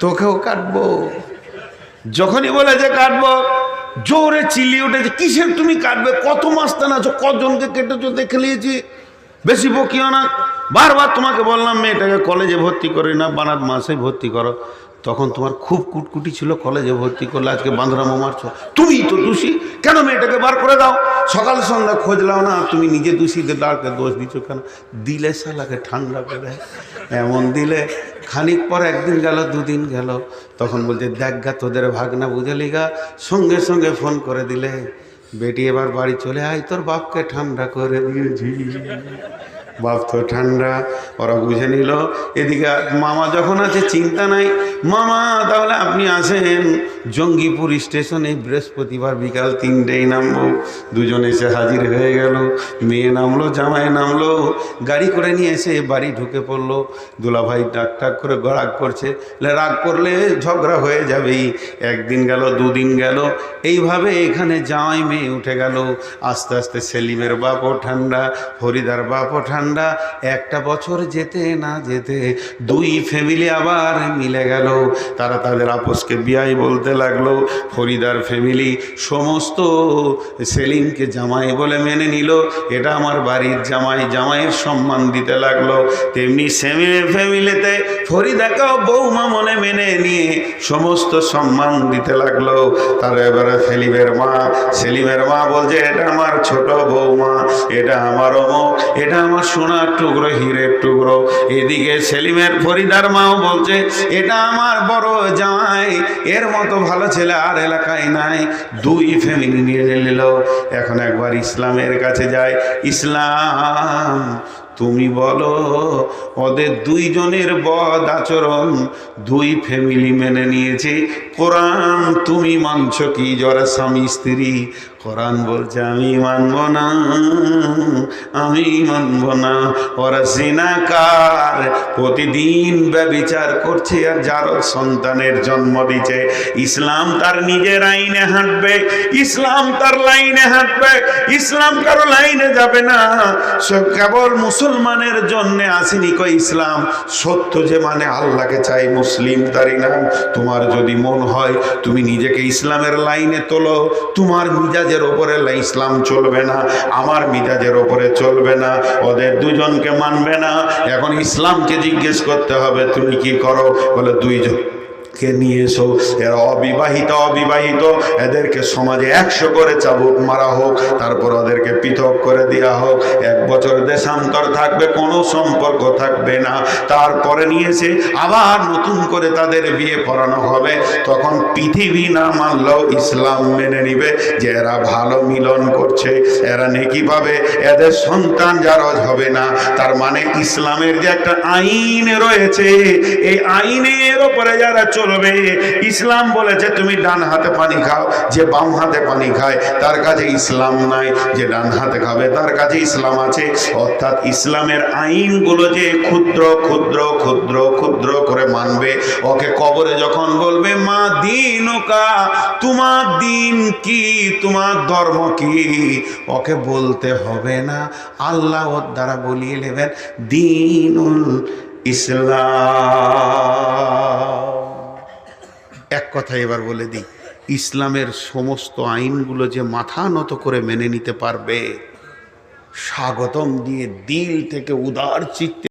তোকেও কাটবো। যখনই বলে যে কাটবো, জোরে চিল্লিয়ে উঠেছে, কিসের তুমি কাটবে? কত মাস্তান আছো, কজনকে কেটেছো দেখে নিয়েছি, বেশি বকিও না। বারবার তোমাকে বললাম মেয়েটাকে কলেজে ভর্তি করে না, বানাত মাসে ভর্তি করো। তখন তোমার খুব কুটকুটি ছিল, কলেজে ভর্তি করলে আজকে বাঁধরামো মারছো। তুমি তো দোষী, কেন মেয়েটাকে বার করে দাও? সকাল সন্ধ্যা খোঁজলাও না, তুমি নিজে দোষীদেরকে দোষ দিচ্ছ কেন? দিলে শালাকে ঠান্ডা করে এমন দিলে। খানিক পর একদিন গেল, দুদিন গেল, তখন বলছে দেখ গা তোদের ভাগনা বুঝলি গা, সঙ্গে সঙ্গে ফোন করে দিলে, বেটি এবার বাড়ি চলে আয়, তোর বাপকে ঠান্ডা করে দিয়েছি। বাপ তো ঠান্ডা, ওরা বুঝে নিল। এদিকে মামা যখন আছে চিন্তা নাই, মামা তাহলে আপনি আসেন জঙ্গিপুর স্টেশনে বৃহস্পতিবার বিকাল 3টেই নামবো। দুজন এসে হাজির হয়ে গেল, মেয়ে নামলো, জামাই নামলো, গাড়ি করে নিয়ে এসে বাড়ি ঢুকে পড়লো। দুলাভাই ডাক টাক করে রাগ করছে, রাগ করলে ঝগড়া হয়ে যাবেই। একদিন গেল, দুদিন গেল, এইভাবে এখানে জামাই মেয়ে উঠে গেল। আস্তে আস্তে সেলিমের বাপও ঠান্ডা, ফরিদার বাপও ঠান্ডা। একটা বছর যেতে না যেতে দুই ফ্যামিলি আবার মিলে গেল। তারা তাদের আপোষকে বিয়াই বলতে লাগলো। ফরিদার ফ্যামিলি সমস্ত সেলিমকে জামাই বলে মেনে নিল, এটা আমার বাড়ির জামাই, জামাইয়ের সম্মান দিতে লাগলো। তেমনি সেলিমের ফ্যামিলিতে ফরিদাকেও বৌমা মনে মেনে নিয়ে সমস্ত সম্মান দিতে লাগলো। তারা এবারে সেলিমের মা বলছে এটা আমার ছোট বৌমা, এটা আমার অমুক, এটা আমার সোনার টুকরো, হীরের টুকরো। এদিকে সেলিমের ফরিদার মাও বলছে এটা আমার বড় জামাই, এর মতো ভালো ছেলে আর এলাকায় নাই। দুই ফ্যামিলি নিয়ে নিল। এখন একবার ইসলামের কাছে যায়, ইসলাম তুমি বলো ওদের দুইজনের বদ আচরণ দুই ফ্যামিলি মেনে নিয়েছে, কোরআন তুমি মানছ কি? যারা স্বামী স্ত্রী, কোরআন বলছে আমি মানব না, আমি মানব না। ওরা জিনাকার, প্রতিদিন ব্যভিচার করছে আর যার সন্তানের জন্ম দিচ্ছে। ইসলাম তার নিজের আইনে হাঁটবে, ইসলাম তার লাইনে হাঁটবে, ইসলাম কারো লাইনে যাবে না। সব কেবল মুসলমানের জন্য আসেনি কই ইসলাম। সত্য যে মানে আল্লাহকে চাই, মুসলিম তারই নাম। তোমার যদি মন হয় তুমি নিজেকে ইসলামের লাইনে তোলো, তোমার মিজাজের ওপরে ইসলাম চলবে না, আমার মিজাজের ওপরে চলবে না। ওদের দুজনকে মানবে না। এখন ইসলামকে জিজ্ঞেস করতে হবে তুমি কি করো? বলে দুইজন কে নিয়ে এসো, এরা অবিবাহিত, এদেরকে সমাজে 100 করে চাবুক মারা হোক, তারপর ওদেরকে পৃথক করে দেওয়া হোক। 1 বছর দেশান্তর থাকবে, কোনো সম্পর্ক থাকবে না। তারপরে নিয়ে এসে আবার নতুন করে তাদের বিয়ে করানো হবে। তখন পৃথিবী না মানলেও ইসলাম মেনে নিবে যে এরা ভালো মিলন করছে, এরা নেকি পাবে, এদের সন্তান জারজ হবে না। তার মানে ইসলামের যে একটা আইন রয়েছে, এই আইনের ওপরে যারা চলবে, ইসলাম বলেছে তুমি ডান হাতে পানি খাও, যে বাম হাতে পানি খায় তার কাছে ইসলাম নাই, যে ডান হাতে খাবে তার কাছে ইসলাম আছে। অর্থাৎ ইসলামের আইনগুলো যে ক্ষুদ্র ক্ষুদ্র ক্ষুদ্র ক্ষুদ্র করে মানবে। ওকে কবরে যখন বলবে মা দীনুকা, তোমার দিন কি, তোমার ধর্ম কি, ওকে বলতে হবে না, আল্লাহ ওর দ্বারা বলিয়ে নেবেন দীনুল ইসলাম। এক কথা এবার বলে দিই, ইসলামের সমস্ত আইনগুলো যে মাথা নত করে মেনে নিতে পারবে, স্বাগতম দিয়ে দিল থেকে উদার চিত্তে